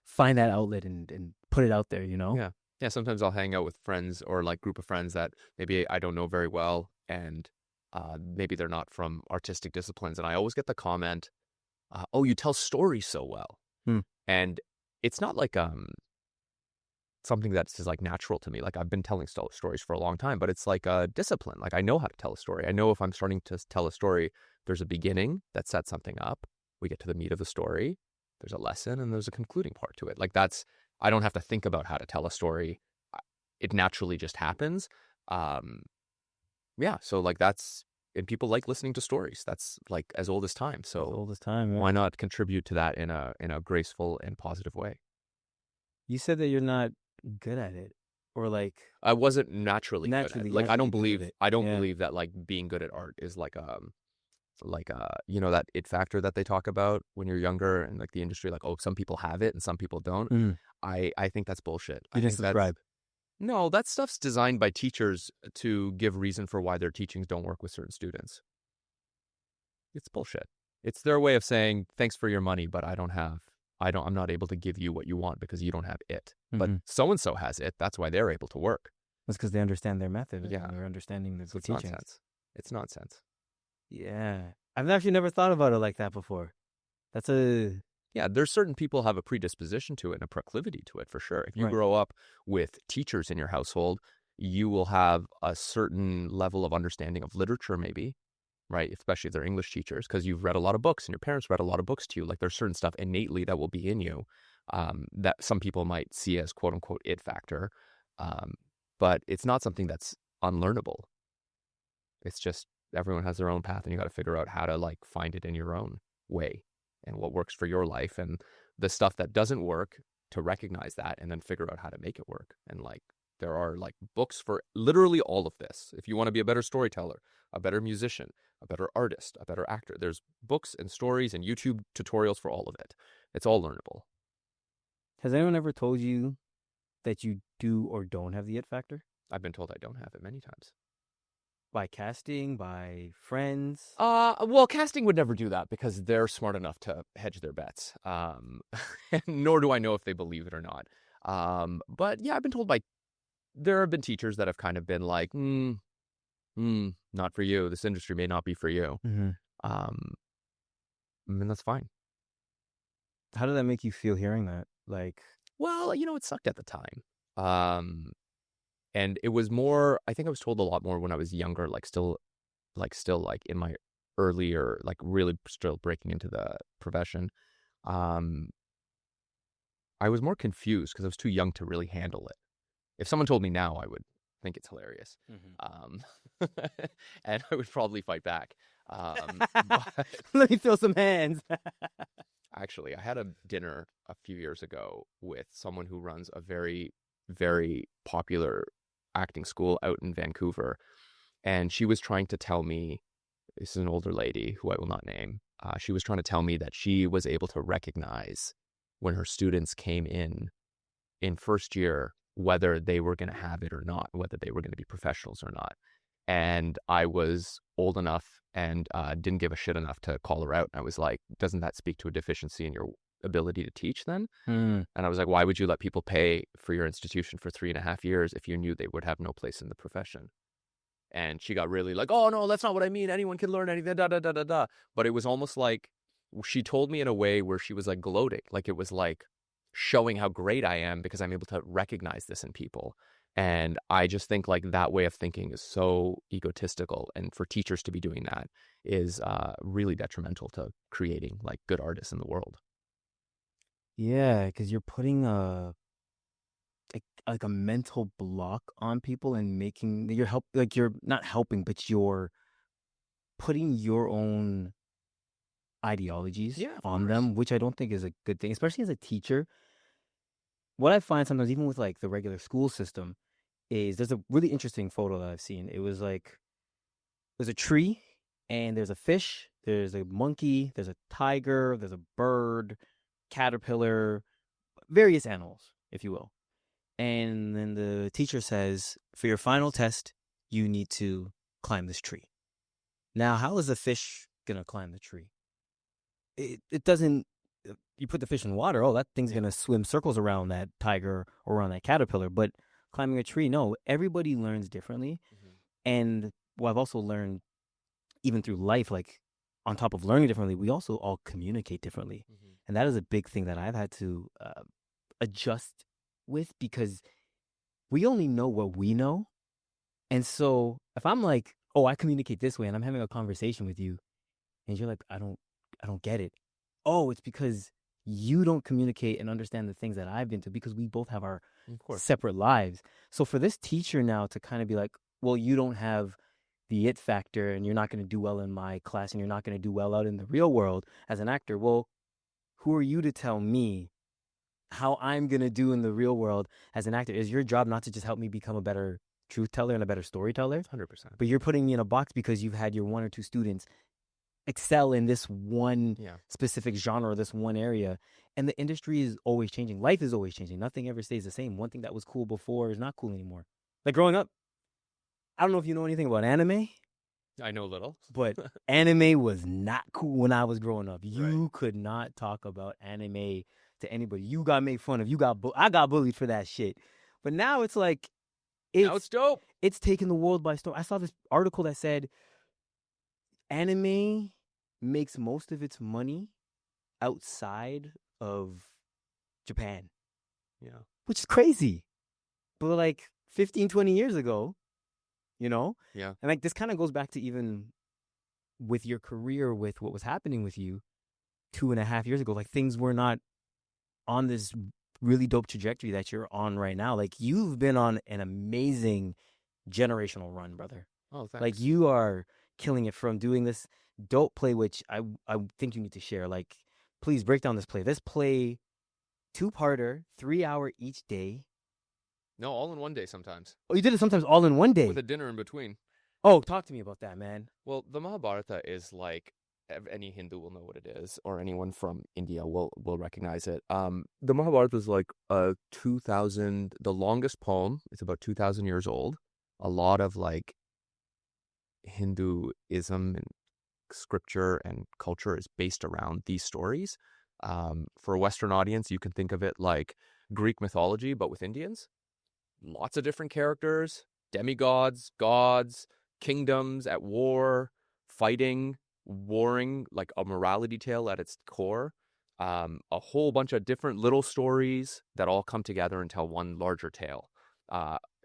find that outlet and put it out there, Yeah. Yeah. Sometimes I'll hang out with friends or like group of friends that maybe I don't know very well, and maybe they're not from artistic disciplines. And I always get the comment, oh, you tell stories so well. Hmm. And it's not like something that's just like natural to me. Like I've been telling stories for a long time, but it's like a discipline. Like I know how to tell a story. I know if I'm starting to tell a story, there's a beginning that sets something up. We get to the meat of the story. There's a lesson and there's a concluding part to it. Like I don't have to think about how to tell a story. It naturally just happens. Yeah. So like and people like listening to stories. That's like as old as time. So as old as time. Yeah. Why not contribute to that in a graceful and positive way? You said that you're not good at it, or like I wasn't naturally good at it. Like I don't believe that like being good at art is like that it factor that they talk about when you're younger and like the industry, like, oh, some people have it and some people don't. Mm. I think that's bullshit. You didn't subscribe. No, that stuff's designed by teachers to give reason for why their teachings don't work with certain students. It's bullshit. It's their way of saying, thanks for your money, but I'm not able to give you what you want because you don't have it. Mm-hmm. But so-and-so has it. That's why they're able to work. That's because they understand their method. Yeah. They're understanding the teachings. Nonsense. It's nonsense. Yeah. I've actually never thought about it like that before. Yeah, there's certain people have a predisposition to it and a proclivity to it for sure. If you grow up with teachers in your household, you will have a certain level of understanding of literature maybe, right? Especially if they're English teachers, because you've read a lot of books and your parents read a lot of books to you. Like there's certain stuff innately that will be in you that some people might see as quote unquote it factor. But it's not something that's unlearnable. It's just everyone has their own path and you got to figure out how to like find it in your own way and what works for your life, and the stuff that doesn't work, to recognize that and then figure out how to make it work. And like there are like books for literally all of this. If you want to be a better storyteller, a better musician, a better artist, a better actor, there's books and stories and YouTube tutorials for all of it. It's all learnable. Has anyone ever told you that you do or don't have the it factor? I've been told I don't have it many times. By casting, by friends? Well, casting would never do that because they're smart enough to hedge their bets. Nor do I know if they believe it or not. But yeah, I've been told there have been teachers that have kind of been like, not for you. This industry may not be for you. Mm-hmm. And that's fine. How did that make you feel hearing that? Like, well, it sucked at the time. And it was more, I think I was told a lot more when I was younger, still in my earlier, really still breaking into the profession. I was more confused because I was too young to really handle it. If someone told me now, I would think it's hilarious. Mm-hmm. And I would probably fight back. But... Let me throw some hands. Actually, I had a dinner a few years ago with someone who runs a very, very popular acting school out in Vancouver. And she was trying to tell me, this is an older lady who I will not name. She was trying to tell me that she was able to recognize when her students came in first year, whether they were going to have it or not, whether they were going to be professionals or not. And I was old enough and didn't give a shit enough to call her out. And I was like, doesn't that speak to a deficiency in your ability to teach then? And I was like, why would you let people pay for your institution for 3.5 years if you knew they would have no place in the profession? And she got really like, oh no, that's not what I mean. Anyone can learn anything, da da da da da. But it was almost like she told me in a way where she was like gloating, like it was like showing how great I am because I'm able to recognize this in people. And I just think like that way of thinking is so egotistical, and for teachers to be doing that is really detrimental to creating like good artists in the world. Yeah, because you're putting like a mental block on people and making you're not helping, but you're putting your own ideologies Yeah, of on course. them, which I don't think is a good thing, especially as a teacher. What I find sometimes, even with like the regular school system, is there's a really interesting photo that I've seen. It was like there's a tree and there's a fish, there's a monkey, there's a tiger, there's a bird, caterpillar, various animals, if you will. And then the teacher says, for your final test, you need to climb this tree. Now, how is a fish going to climb the tree? It doesn't. You put the fish in water, oh, that thing's going to swim circles around that tiger or around that caterpillar. But climbing a tree, no, everybody learns differently. Mm-hmm. And what I've also learned, even through life, like on top of learning differently, we also all communicate differently. Mm-hmm. And that is a big thing that I've had to adjust with, because we only know what we know. And so if I'm like, oh, I communicate this way and I'm having a conversation with you and you're like, I don't get it. Oh, it's because you don't communicate and understand the things that I've been through, because we both have our separate lives. So for this teacher now to kind of be like, well, you don't have the it factor and you're not going to do well in my class and you're not going to do well out in the real world as an actor. Well, who are you to tell me how I'm going to do in the real world as an actor? Is your job not to just help me become a better truth teller and a better storyteller? 100%. But you're putting me in a box because you've had your one or two students excel in this one specific genre, this one area. And the industry is always changing. Life is always changing. Nothing ever stays the same. One thing that was cool before is not cool anymore. Like growing up, I don't know if you know anything about anime. I know a little. But anime was not cool when I was growing up. You could not talk about anime to anybody. You got made fun of. I got bullied for that shit. But now it's like, now it's dope. It's taken the world by storm. I saw this article that said anime makes most of its money outside of Japan. Yeah. Which is crazy. But like 15, 20 years ago, you know? Yeah. And like this kind of goes back to even with your career, with what was happening with you 2.5 years ago. Like things were not on this really dope trajectory that you're on right now. Like you've been on an amazing generational run, brother. Oh, thanks. Like you are killing it from doing this dope play, which I think you need to share. Like, please break down this play. This play, 2-parter, 3-hour each day. No, all in one day sometimes. Oh, you did it sometimes all in one day? With a dinner in between. Oh, talk to me about that, man. Well, the Mahabharata is like, any Hindu will know what it is, or anyone from India will recognize it. The Mahabharata is like the longest poem. It's about 2,000 years old. A lot of like Hinduism and scripture and culture is based around these stories. For a Western audience, you can think of it like Greek mythology, but with Indians. Lots of different characters, demigods, gods, kingdoms at war, fighting, warring, like a morality tale at its core. A whole bunch of different little stories that all come together and tell one larger tale,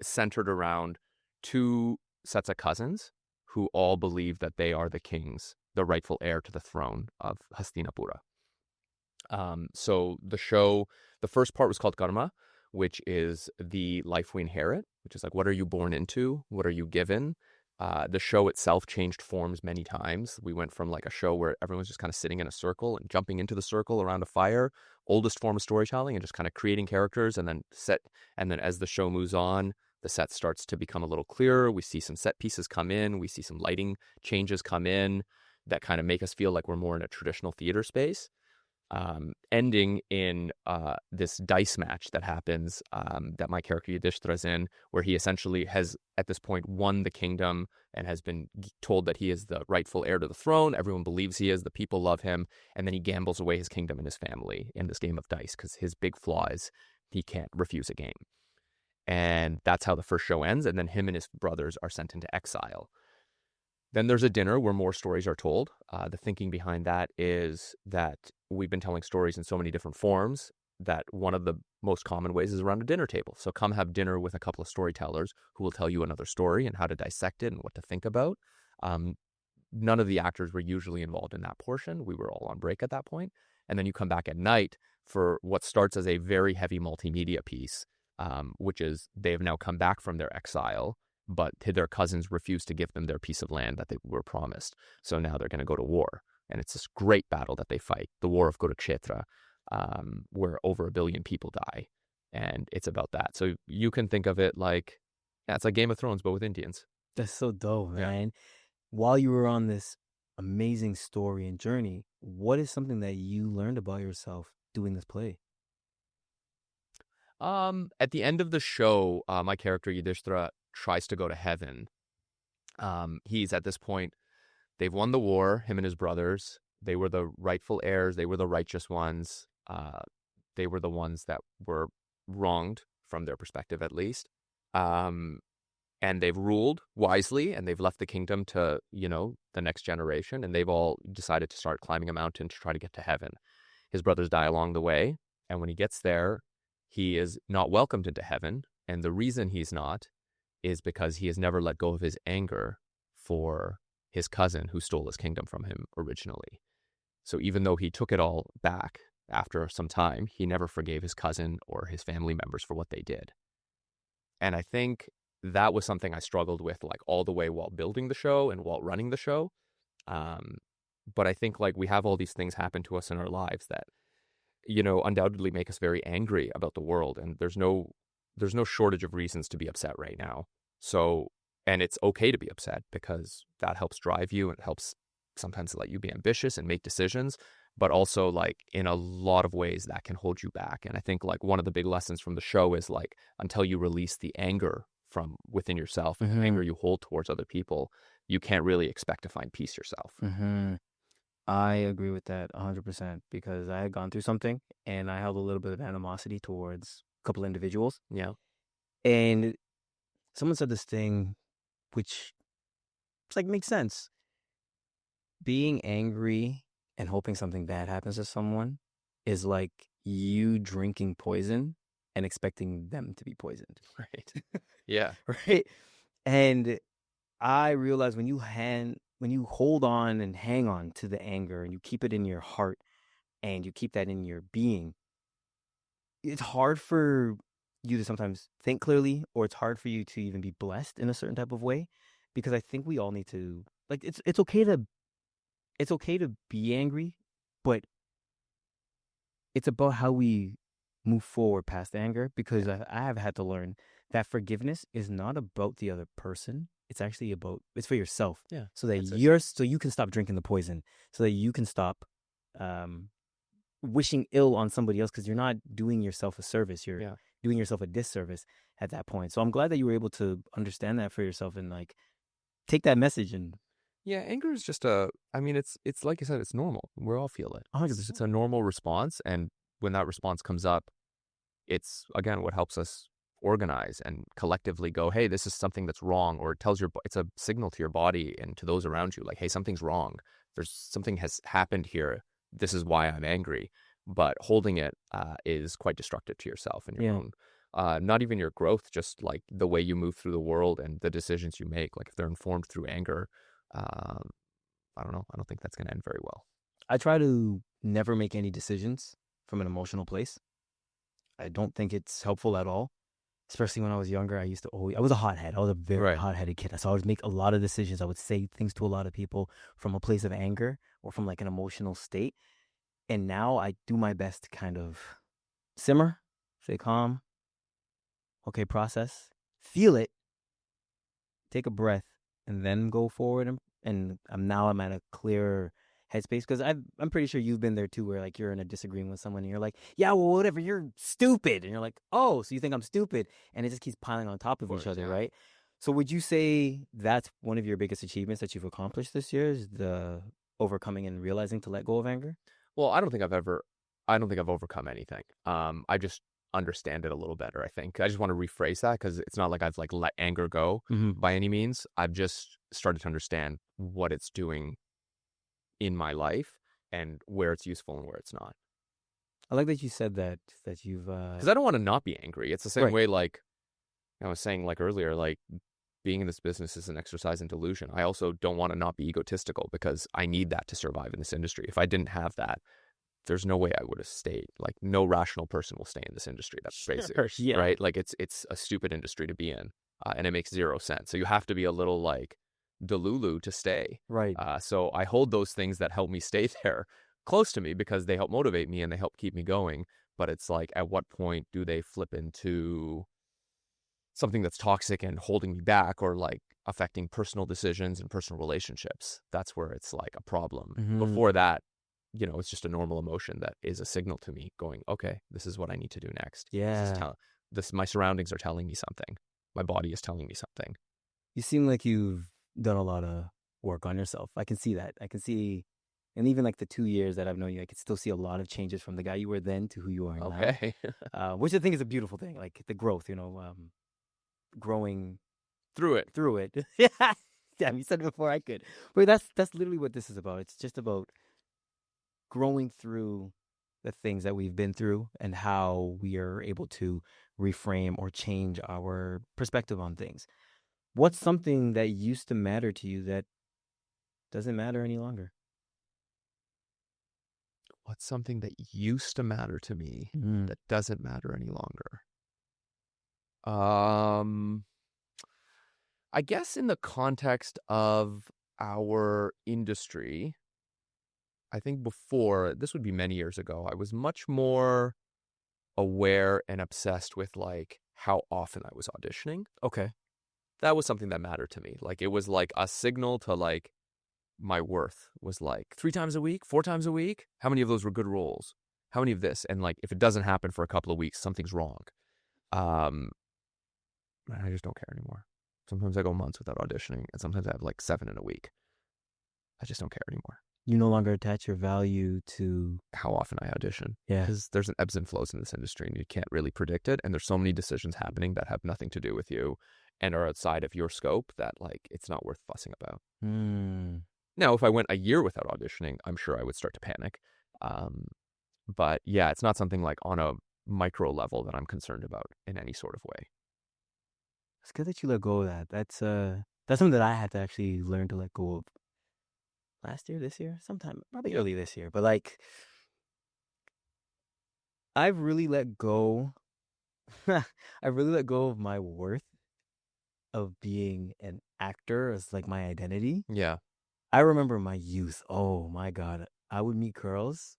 centered around 2 sets of cousins who all believe that they are the kings, the rightful heir to the throne of Hastinapura. So the show, the first part was called Karma, which is the life we inherit, which is like, what are you born into? What are you given? The show itself changed forms many times. We went from like a show where everyone's just kind of sitting in a circle and jumping into the circle around a fire, oldest form of storytelling, and just kind of creating characters, and then as the show moves on, the set starts to become a little clearer. We see some set pieces come in. We see some lighting changes come in that kind of make us feel like we're more in a traditional theater space. Ending in this dice match that happens, that my character Yudhishthira's in, where he essentially has, at this point, won the kingdom and has been told that he is the rightful heir to the throne. Everyone believes he is. The people love him. And then he gambles away his kingdom and his family in this game of dice because his big flaw is he can't refuse a game. And that's how the first show ends. And then him and his brothers are sent into exile. Then there's a dinner where more stories are told. The thinking behind that is that we've been telling stories in so many different forms that one of the most common ways is around a dinner table. So come have dinner with a couple of storytellers who will tell you another story and how to dissect it and what to think about. None of the actors were usually involved in that portion. We were all on break at that point. And then you come back at night for what starts as a very heavy multimedia piece which is they have now come back from their exile, but their cousins refused to give them their piece of land that they were promised. So now they're going to go to war. And it's this great battle that they fight, the War of Kurukshetra, where over 1 billion people die. And it's about that. So you can think of it like, yeah, it's like Game of Thrones, but with Indians. That's so dope, man. While you were on this amazing story and journey, what is something that you learned about yourself doing this play? At the end of the show, my character Yudhishthira tries to go to heaven. He's at this point, they've won the war, him and his brothers. They were the rightful heirs. They were the righteous ones. They were the ones that were wronged from their perspective, at least. And they've ruled wisely, and they've left the kingdom to, the next generation, and they've all decided to start climbing a mountain to try to get to heaven. His brothers die along the way, and when he gets there, he is not welcomed into heaven, and the reason he's not is because he has never let go of his anger for his cousin who stole his kingdom from him originally. So even though he took it all back after some time, he never forgave his cousin or his family members for what they did. And I think that was something I struggled with, like, all the way while building the show and while running the show. But I think, like, we have all these things happen to us in our lives that, undoubtedly make us very angry about the world. And there's no shortage of reasons to be upset right now. So, and it's okay to be upset because that helps drive you and it helps sometimes let you be ambitious and make decisions. But also, like, in a lot of ways that can hold you back. And I think, like, one of the big lessons from the show is, like, until you release the anger from within yourself, the anger you hold towards other people, you can't really expect to find peace yourself. I agree with that 100% because I had gone through something and I held a little bit of animosity towards a couple individuals. Yeah. And someone said this thing, which it's like makes sense. Being angry and hoping something bad happens to someone is like you drinking poison and expecting them to be poisoned. Right. Yeah. Right. And I realized when you hold on and hang on to the anger and you keep it in your heart and you keep that in your being, it's hard for you to sometimes think clearly, or it's hard for you to even be blessed in a certain type of way, because I think we all need to, like, it's okay to be angry, but it's about how we move forward past anger, because I have had to learn that forgiveness is not about the other person. It's actually it's for yourself. Yeah. So that so you can stop drinking the poison, so that you can stop wishing ill on somebody else, because you're not doing yourself a service. You're doing yourself a disservice at that point. So I'm glad that you were able to understand that for yourself and, like, take that message. And yeah, anger is just it's like you said, it's normal. We all feel it. 100%. It's a normal response. And when that response comes up, it's, again, what helps us organize and collectively go, hey, this is something that's wrong, or it's a signal to your body and to those around you, like, hey, something's wrong. There's something has happened here. This is why I'm angry. But holding it is quite destructive to yourself and your own, not even your growth, just like the way you move through the world and the decisions you make. Like, if they're informed through anger, I don't know. I don't think that's going to end very well. I try to never make any decisions from an emotional place. I don't think it's helpful at all. Especially when I was younger, I was a hothead. I was a very hot-headed kid. So I would make a lot of decisions. I would say things to a lot of people from a place of anger or from, like, an emotional state. And now I do my best to kind of simmer, stay calm, okay, process, feel it, take a breath, and then go forward. And I'm at a clearer headspace, because I'm pretty sure you've been there too, where, like, you're in a disagreement with someone and you're like, yeah, well, whatever, you're stupid. And you're like, oh, so you think I'm stupid? And it just keeps piling on top of each other, right? So would you say that's one of your biggest achievements that you've accomplished this year, is the overcoming and realizing to let go of anger? Well, I don't think I've overcome anything. I just understand it a little better, I think. I just want to rephrase that, because it's not like I've, like, let anger go by any means. I've just started to understand what it's doing in my life and where it's useful and where it's not. I like that you said that you've because I don't want to not be angry. It's the same way, like I was saying, like, earlier, like, being in this business is an exercise in delusion. I also don't want to not be egotistical, because I need that to survive in this industry. If I didn't have that, there's no way I would have stayed. Like, no rational person will stay in this industry. That's basic, Yeah. right? Like, it's a stupid industry to be in, and it makes zero sense. So you have to be a little like delulu to stay. Right. So I hold those things that help me stay there close to me because they help motivate me and they help keep me going. But it's like, at what point do they flip into something that's toxic and holding me back, or like affecting personal decisions and personal relationships? That's where it's like a problem. Mm-hmm. Before that, it's just a normal emotion that is a signal to me going, okay, this is what I need to do next. Yeah. My surroundings are telling me something. My body is telling me something. You seem like you've done a lot of work on yourself. I can see that. I can see, and even like the 2 years that I've known you, I can still see a lot of changes from the guy you were then to who you are now. Okay. Which I think is a beautiful thing, like the growth, growing through it. Yeah. Damn, you said it before I could. But that's literally what this is about. It's just about growing through the things that we've been through and how we are able to reframe or change our perspective on things. What's something that used to matter to you that doesn't matter any longer? What's something that used to matter to me that doesn't matter any longer? I guess in the context of our industry, I think before, this would be many years ago, I was much more aware and obsessed with like how often I was auditioning. Okay. That was something that mattered to me. Like, it was like a signal to like my worth was like 3 times a week, 4 times a week. How many of those were good roles? How many of this? And like, if it doesn't happen for a couple of weeks, something's wrong. I just don't care anymore. Sometimes I go months without auditioning, and sometimes I have like 7 in a week. I just don't care anymore. You no longer attach your value to how often I audition. Yeah. Because there's an ebbs and flows in this industry, and you can't really predict it. And there's so many decisions happening that have nothing to do with you and are outside of your scope that like it's not worth fussing about. Now, if I went a year without auditioning, I'm sure I would start to panic. But yeah, it's not something like on a micro level that I'm concerned about in any sort of way. It's good that you let go of that. That's something that I had to actually learn to let go of. Last year, this year, sometime probably early this year. But like, I've really let go. I've really let go of my worth of being an actor as like my identity. Yeah. I remember my youth. Oh my God. I would meet girls,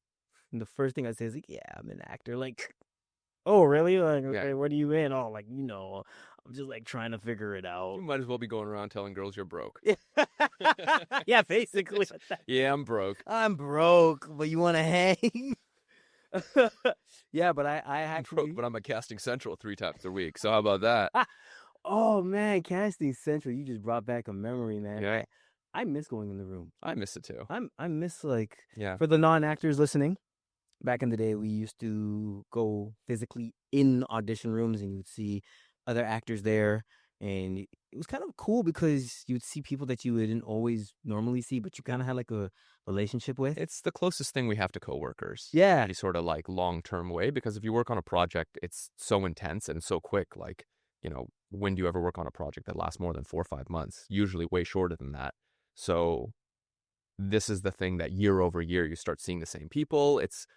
and the first thing I'd say is like, yeah, I'm an actor. Like, oh, really? Like, okay, what are you in? Oh, like, I'm just like trying to figure it out. You might as well be going around telling girls you're broke. Yeah, basically. Yeah, I'm broke. I'm broke, but you want to hang? Yeah, but I actually... I'm broke, but I'm at Casting Central 3 times a week. So how about that? Oh, man, Casting Central. You just brought back a memory, man. Yeah. I miss going in the room. I miss it too. I miss like... Yeah. For the non-actors listening, back in the day, we used to go physically in audition rooms, and you would see other actors there, and it was kind of cool because you'd see people that you wouldn't always normally see, but you kind of had like a relationship with. It's the closest thing we have to coworkers. Yeah. Any sort of like long-term way, because if you work on a project, it's so intense and so quick. Like, when do you ever work on a project that lasts more than 4 or 5 months? Usually way shorter than that. So this is the thing that year over year, you start seeing the same people. It's,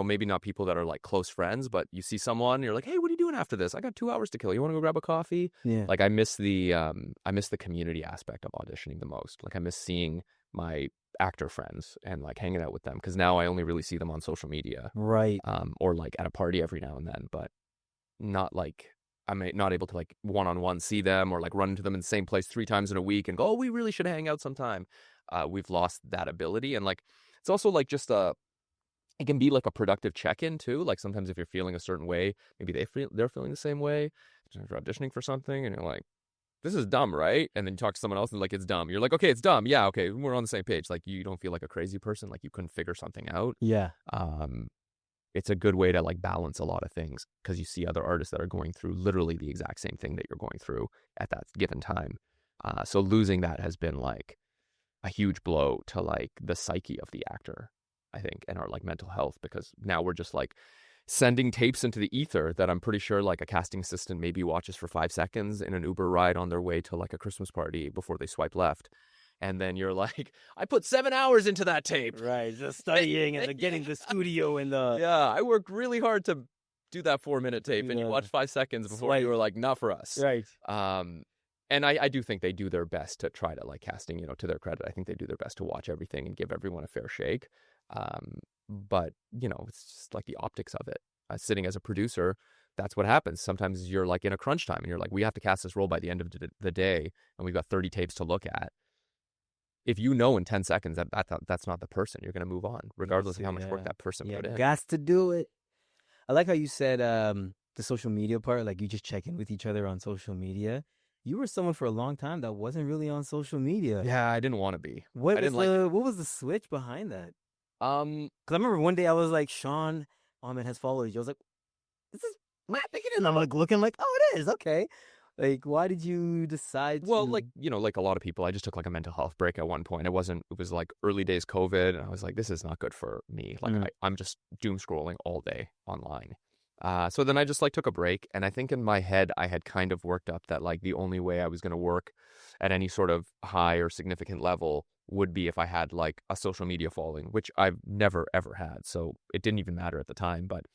maybe not people that are like close friends, but you see someone and you're like, hey, what are you doing after this? I got 2 hours to kill. You want to go grab a coffee? Yeah. Like, I miss the community aspect of auditioning the most. Like, I miss seeing my actor friends and like hanging out with them, because now I only really see them on social media. Right. Or like at a party every now and then, but not like I'm not able to like one-on-one see them or like run into them in the same place 3 times in a week and go, oh, we really should hang out sometime. We've lost that ability. And like, it's also like just it can be like a productive check-in too. Like, sometimes if you're feeling a certain way, maybe they're feeling the same way. You're auditioning for something and you're like, this is dumb, right? And then you talk to someone else and like, it's dumb. You're like, okay, it's dumb. Yeah, okay, we're on the same page. Like, you don't feel like a crazy person. Like, you couldn't figure something out. Yeah. It's a good way to like balance a lot of things, because you see other artists that are going through literally the exact same thing that you're going through at that given time. So losing that has been like a huge blow to like the psyche of the actor, I think, and our like mental health, because now we're just like sending tapes into the ether that I'm pretty sure like a casting assistant maybe watches for 5 seconds in an Uber ride on their way to like a Christmas party before they swipe left. And then you're like, I put 7 hours into that tape. Right, just studying and getting the studio and the... Yeah, I worked really hard to do that 4-minute tape, and you watch 5 seconds before you were like, not for us. Right. And I do think they do their best to try to, like, casting, to their credit, I think they do their best to watch everything and give everyone a fair shake. But, it's just like the optics of it. Sitting as a producer, that's what happens. Sometimes you're like in a crunch time and you're like, we have to cast this role by the end of the day and we've got 30 tapes to look at. If you know in 10 seconds that's not the person, you're going to move on, regardless of how much work that person put in. Got to do it. I like how you said the social media part, like you just check in with each other on social media. You were someone for a long time that wasn't really on social media. Yeah, I didn't want to be. What was the switch behind that? Because I remember one day I was like, Shawn Ahmed has followed you. I was like, this is my thinking, and I'm like looking like, oh, it is okay. Like, why did you decide? Well, like a lot of people, I just took like a mental health break at one point. It was like early days COVID, and I was like, this is not good for me. Like, I'm just doom scrolling all day online. So then I just like took a break, and I think in my head I had kind of worked up that like the only way I was going to work at any sort of high or significant level would be if I had like a social media following, which I've never ever had. So it didn't even matter at the time, but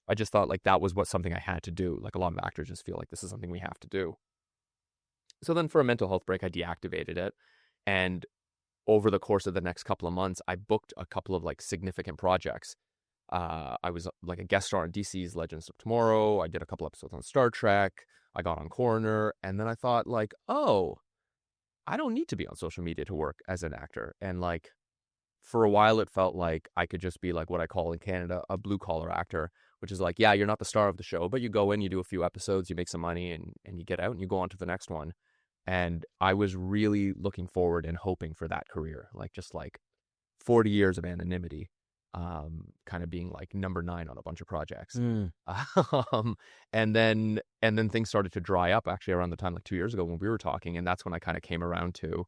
I just thought like that was something I had to do. Like a lot of actors just feel like this is something we have to do. So then for a mental health break, I deactivated it. And over the course of the next couple of months, I booked a couple of like significant projects. I was like a guest star on DC's Legends of Tomorrow. I did a couple episodes on Star Trek. I got on Coroner. And then I thought like, oh, I don't need to be on social media to work as an actor. And like for a while, it felt like I could just be like what I call in Canada a blue collar actor, which is like, yeah, you're not the star of the show, but you go in, you do a few episodes, you make some money, and you get out and you go on to the next one. And I was really looking forward and hoping for that career, like just like 40 years of anonymity, kind of being like number 9 on a bunch of projects. And then things started to dry up actually around the time, like 2 years ago when we were talking. And that's when I kind of came around to,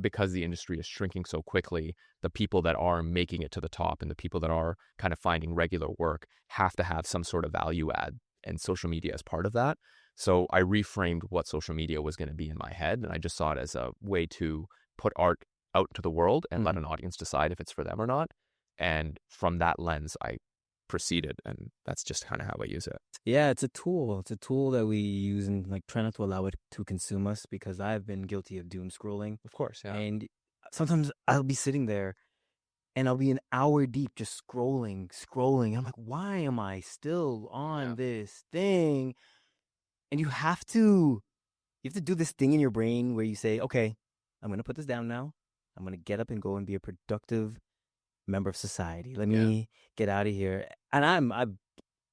because the industry is shrinking so quickly, the people that are making it to the top and the people that are kind of finding regular work have to have some sort of value add, and social media is part of that. So I reframed what social media was going to be in my head, and I just saw it as a way to put art out to the world and let an audience decide if it's for them or not. And from that lens, I proceeded, and that's just kind of how I use it. Yeah, it's a tool. It's a tool that we use and like try not to allow it to consume us, because I've been guilty of doom scrolling. Of course, yeah. And sometimes I'll be sitting there and I'll be an hour deep just scrolling. I'm like, why am I still on this thing? And you have to do this thing in your brain where you say, okay, I'm going to put this down now. I'm going to get up and go and be a productive member of society. Let me get out of here. And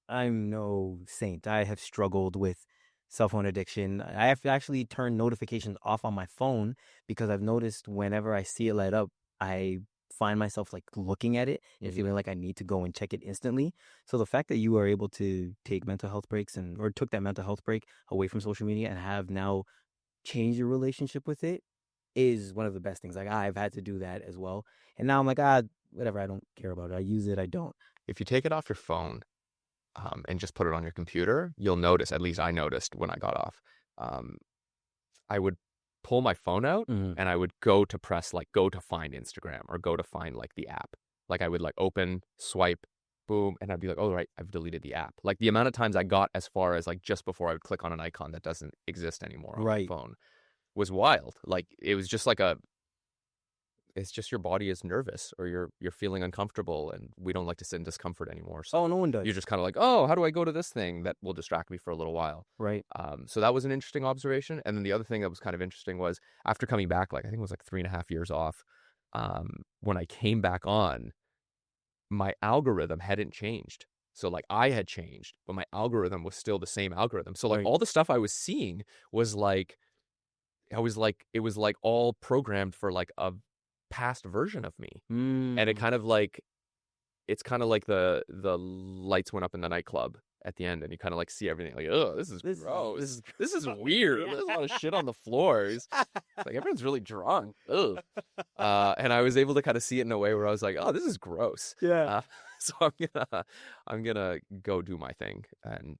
I'm no saint. I have struggled with cell phone addiction. I have actually turned notifications off on my phone because I've noticed whenever I see it light up, I find myself like looking at it and feeling like I need to go and check it instantly. So the fact that you are able to take mental health breaks or took that mental health break away from social media and have now changed your relationship with it is one of the best things. Like I've had to do that as well. And now I'm like, whatever, I don't care about it. I use it, I don't. If you take it off your phone and just put it on your computer, you'll notice, at least I noticed when I got off, I would pull my phone out and I would go to find Instagram or go to find like the app. Like I would like open, swipe, boom, and I'd be like, oh, right, I've deleted the app. Like the amount of times I got as far as like just before I would click on an icon that doesn't exist anymore on my phone was wild. Like it was just like it's just your body is nervous or you're feeling uncomfortable, and we don't like to sit in discomfort anymore. So no one does. You're just kind of like, oh, how do I go to this thing that will distract me for a little while? Right. So that was an interesting observation. And then the other thing that was kind of interesting was after coming back, like I think it was like 3.5 years off, when I came back on, my algorithm hadn't changed. So like I had changed, but my algorithm was still the same algorithm. So like all the stuff I was seeing was like, it was like all programmed for like a past version of me. And it kind of like, it's kind of like the lights went up in the nightclub at the end, and you kind of like see everything like, oh, this is gross. This is weird. There's a lot of shit on the floors. Like everyone's really drunk. Ugh. And I was able to kind of see it in a way where I was like, oh, this is gross. Yeah. So I'm gonna go do my thing, and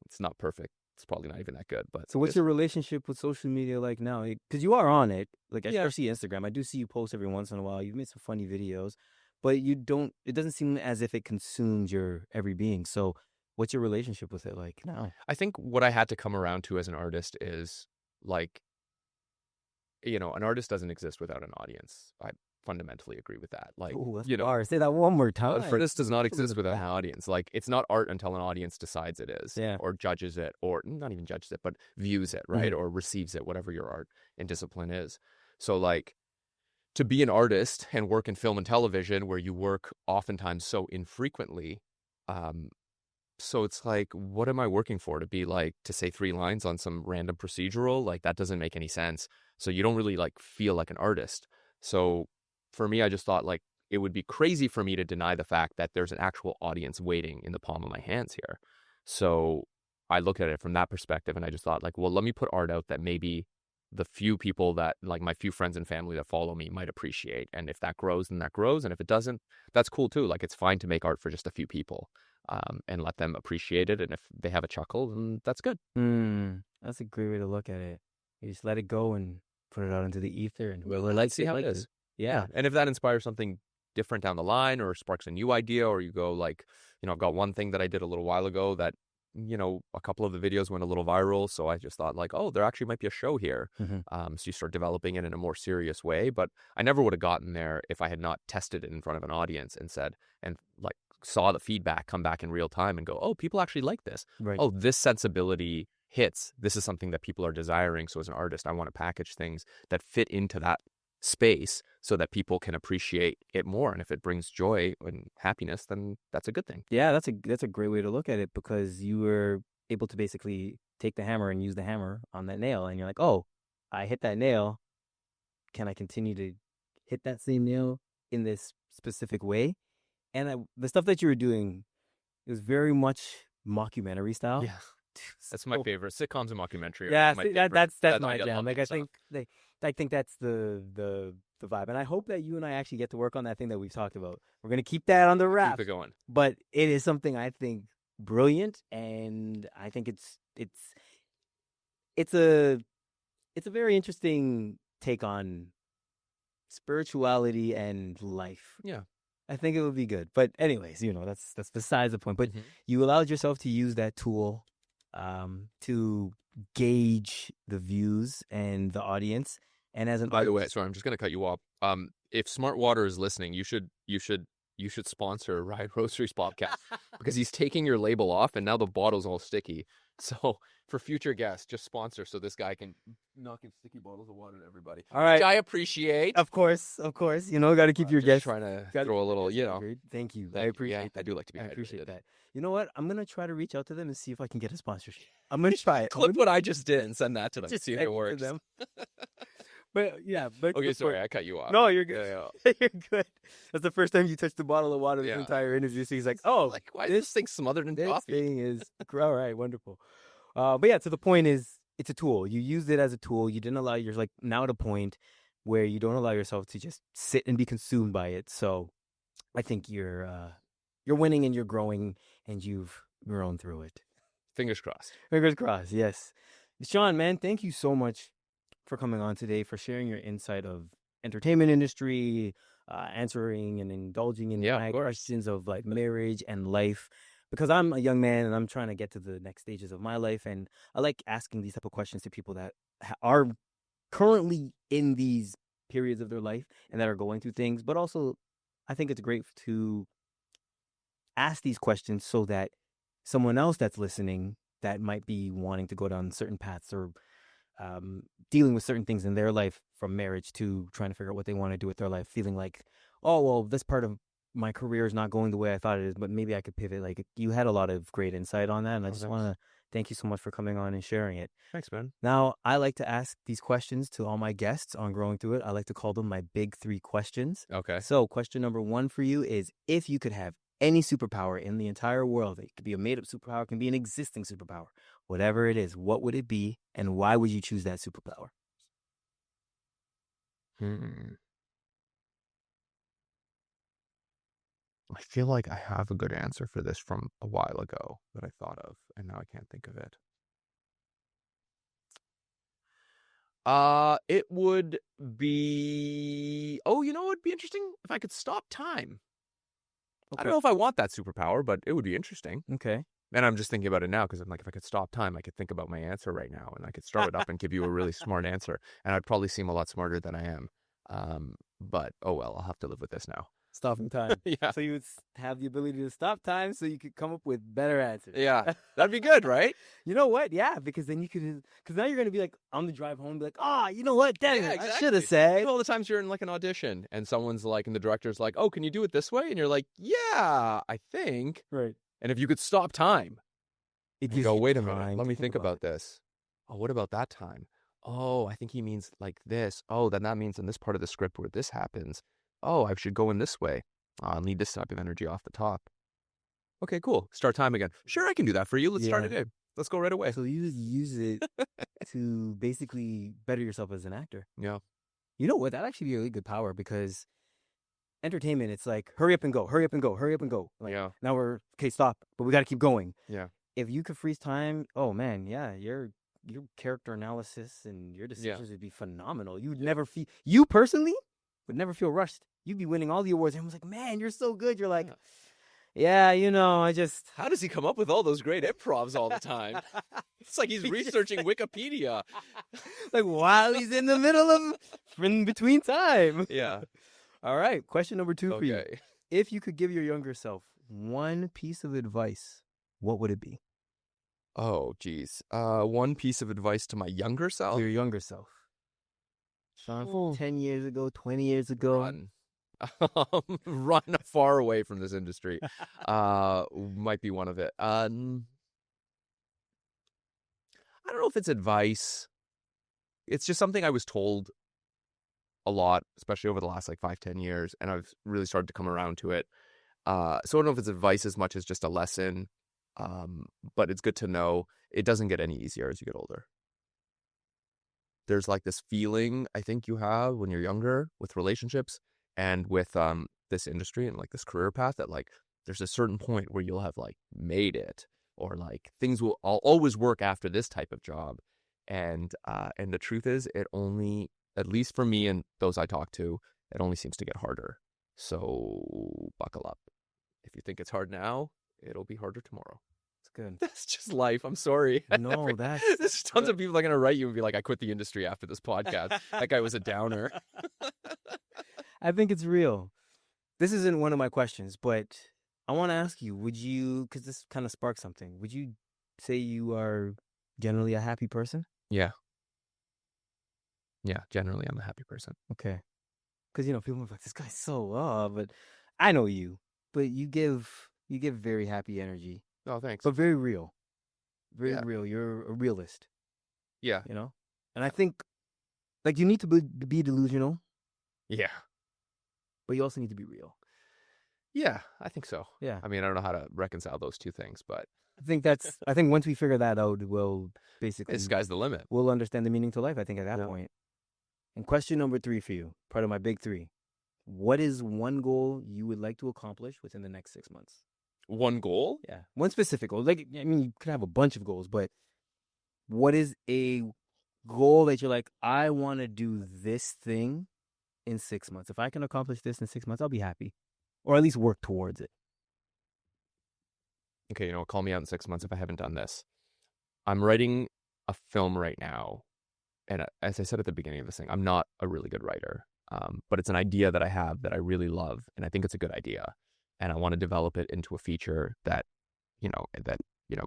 it's not perfect. it's probably not even that good. But so what's your relationship with social media like now? Because you are on it, like Yeah. especially Instagram. I do see you post every once in a while. You've made some funny videos, but you don't. It doesn't seem as if it consumes your every being. So, what's your relationship with it like now? I think what I had to come around to as an artist is like, an artist doesn't exist without an audience. I fundamentally agree with that. Like, Oh, that's bar. Say that one more an time. artist does not exist without an audience. Like, it's not art until an audience decides it is, Yeah. or judges it, or not even judges it, but views it, right? Or receives it, whatever your art and discipline is. So, like, to be an artist and work in film and television, where you work oftentimes so infrequently, so it's like, what am I working for? To say 3 lines on some random procedural? Like, that doesn't make any sense. So you don't really like feel like an artist. So for me, I just thought like it would be crazy for me to deny the fact that there's an actual audience waiting in the palm of my hands here. So I looked at it from that perspective, and I just thought like, well, let me put art out that maybe the few people that, like, my few friends and family that follow me might appreciate. And if that grows, then that grows. And if it doesn't, that's cool too. Like, it's fine to make art for just a few people. And let them appreciate it. And if they have a chuckle, then that's good. That's a great way to look at it. You just let it go and put it out into the ether, and Let's see how it is. Yeah. And if that inspires something different down the line, or sparks a new idea, or you go like, I've got one thing that I did a little while ago that, a couple of the videos went a little viral. So I just thought like, oh, there actually might be a show here. So you start developing it in a more serious way. But I never would have gotten there if I had not tested it in front of an audience and like, saw the feedback come back in real time and go, oh, people actually like this. Right. Oh, this sensibility hits. This is something that people are desiring. So as an artist, I want to package things that fit into that space so that people can appreciate it more. And if it brings joy and happiness, then that's a good thing. Yeah, that's a great way to look at it, because you were able to basically take the hammer and use the hammer on that nail, and you're like, oh, I hit that nail. Can I continue to hit that same nail in this specific way? And the stuff that you were doing, it was very much mockumentary style. Yeah, that's my favorite. Sitcoms and mockumentary. Yeah, that's my I jam. Like, I think that's the vibe, and I hope that you and I actually get to work on that thing that we've talked about. We're gonna keep that on the wrap. Keep it going. But it is something I think brilliant, and I think it's a very interesting take on spirituality and life. Yeah. I think it would be good. But anyways, that's besides the point. But you allowed yourself to use that tool to gauge the views and the audience. And as an By the way, sorry, I'm just gonna cut you off. If Smart Water is listening, you should sponsor Ryan Roastery's podcast because he's taking your label off and now the bottle's all sticky. So for future guests, just sponsor so this guy can knock in sticky bottles of water to everybody. All right. Which I appreciate. Of course. Got to keep your guests. Trying to throw a little, Thank you. I appreciate that. I do like to be hydrated. I appreciate that. You know what? I'm going to try to reach out to them and see if I can get a sponsorship. I'm going to try it. Clip what I just did and send that to them. Just see if it works. Them. But yeah, okay, sorry, I cut you off. No, you're good. Yeah. You're good. That's the first time you touched the bottle of water this entire interview. So he's like, "Oh, like, why is this thing smothered in coffee?" This thing is all right, wonderful. But yeah, so the point is, it's a tool. You used it as a tool. You didn't allow now at a point where you don't allow yourself to just sit and be consumed by it. So I think you're winning and you're growing and you've grown through it. Fingers crossed. Fingers crossed. Yes, Shawn, man, thank you so much for coming on today, for sharing your insight of entertainment industry, answering and indulging in my questions of like marriage and life. Because I'm a young man and I'm trying to get to the next stages of my life, and I like asking these type of questions to people that are currently in these periods of their life and that are going through things. But also, I think it's great to ask these questions so that someone else that's listening that might be wanting to go down certain paths or dealing with certain things in their life, from marriage to trying to figure out what they want to do with their life, feeling like, oh, well, this part of my career is not going the way I thought it is, but maybe I could pivot. Like, you had a lot of great insight on that, and I just want to thank you so much for coming on and sharing it. Thanks, man. Now, I like to ask these questions to all my guests on Growing Through It. I like to call them my big 3 questions. Okay. So question number 1 for you is, if you could have any superpower in the entire world, it could be a made-up superpower, it can be an existing superpower, whatever it is, what would it be, and why would you choose that superpower? I feel like I have a good answer for this from a while ago that I thought of, and now I can't think of it. It would be. Oh, you know what would be interesting? If I could stop time. Okay. I don't know if I want that superpower, but it would be interesting. Okay. And I'm just thinking about it now because I'm like, if I could stop time, I could think about my answer right now, and I could start it up and give you a really smart answer, and I'd probably seem a lot smarter than I am. But oh well, I'll have to live with this now. Stopping time. Yeah. So you would have the ability to stop time so you could come up with better answers. Yeah. That'd be good, right? You know what? Yeah, because then you could, because now you're going to be like, on the drive home, be like, you know what? Dang it, exactly. I should have said. You know, all the times you're in like an audition and someone's like, and the director's like, oh, can you do it this way? And you're like, yeah, I think. Right. And if you could stop time, you go, wait a minute, let me think about it. this. Oh, what about that time? Oh, I think he means like this. Oh, then that means in this part of the script where this happens. Oh, I should go in this way. I'll need this type of energy off the top. Okay, cool. Start time again. Sure, I can do that for you. Let's start it. Let's go right away. So you just use it to basically better yourself as an actor. Yeah. You know what? That'd actually be a really good power because entertainment, it's like, hurry up and go, hurry up and go, hurry up and go. Like, yeah. Now okay, stop, but we got to keep going. Yeah. If you could freeze time, oh man, yeah, your character analysis and your decisions would be phenomenal. You would never feel, you personally would never feel rushed. You'd be winning all the awards. Everyone's like, man, you're so good. You're like, yeah, you know, I just... How does he come up with all those great improvs all the time? It's like he's researching Wikipedia. Like while he's in the middle of, in between time. Yeah. All right, question number 2 for you. If you could give your younger self one piece of advice, what would it be? Oh, geez. One piece of advice to my younger self? Your younger self. Shawn, 10 years ago, 20 years ago. Run far away from this industry. Might be one of it. I don't know if it's advice. It's just something I was told a lot, especially over the last like 5-10 years, and I've really started to come around to it. So I don't know if it's advice as much as just a lesson. But it's good to know it doesn't get any easier as you get older. There's like this feeling I think you have when you're younger with relationships and with this industry and like this career path that like there's a certain point where you'll have like made it, or like things will always work after this type of job. And the truth is, it only, at least for me and those I talk to, it only seems to get harder. So buckle up. If you think it's hard now, it'll be harder tomorrow. It's good. That's just life. I'm sorry. No, that's... There's tons of people that are going to write you and be like, I quit the industry after this podcast. That guy was a downer. I think it's real. This isn't one of my questions, but I want to ask you, would you, because this kind of sparks something, would you say you are generally a happy person? Yeah. Yeah, generally I'm a happy person. Okay. Because, you know, people are like, this guy's so, but I know you. But you give very happy energy. Oh, thanks. But very real. Very real. You're a realist. Yeah. You know? And I think, like, you need to be delusional. Yeah. But you also need to be real. Yeah, I think so. Yeah. I mean, I don't know how to reconcile those two things, but... I think once we figure that out, we'll basically... The sky's the limit. We'll understand the meaning to life, I think, at that point. And question number 3 for you, part of my big 3. What is one goal you would like to accomplish within the next 6 months? One goal? Yeah. One specific goal. Like, I mean, you could have a bunch of goals, but what is a goal that you're like, I want to do this thing in 6 months. If I can accomplish this in 6 months, I'll be happy. Or at least work towards it. Okay, you know, call me out in 6 months if I haven't done this. I'm writing a film right now. And as I said at the beginning of this thing, I'm not a really good writer. But it's an idea that I have that I really love. And I think it's a good idea. And I want to develop it into a feature that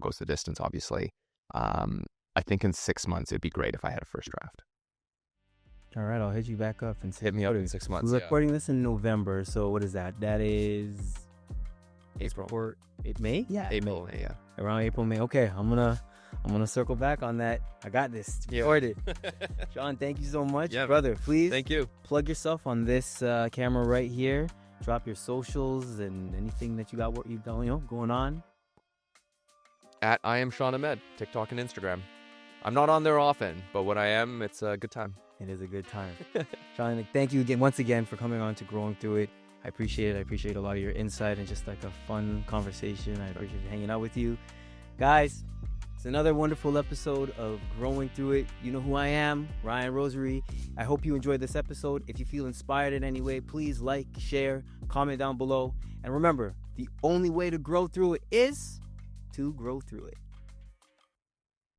goes the distance, obviously. I think in 6 months, it'd be great if I had a first draft. All right, I'll hit you back up and hit me out in 6 months. We're recording this in November, so what is that? That is April. May? Yeah, April, May. Yeah. Around April, May. Okay, I'm gonna circle back on that. I got this. Recorded. Shawn, thank you so much, brother. Please, thank you. Plug yourself on this camera right here. Drop your socials and anything that you got going on. At I am Shawn Ahmed, TikTok and Instagram. I'm not on there often, but when I am, it's a good time. It is a good time. Shawn, thank you once again for coming on to Growing Through It. I appreciate it. I appreciate a lot of your insight and just like a fun conversation. I appreciate hanging out with you. Guys, another wonderful episode of Growing Through It. You know who I am, Ryan Rosary. I hope you enjoyed this episode. If you feel inspired in any way, please like, share, comment down below. And remember, the only way to grow through it is to grow through it.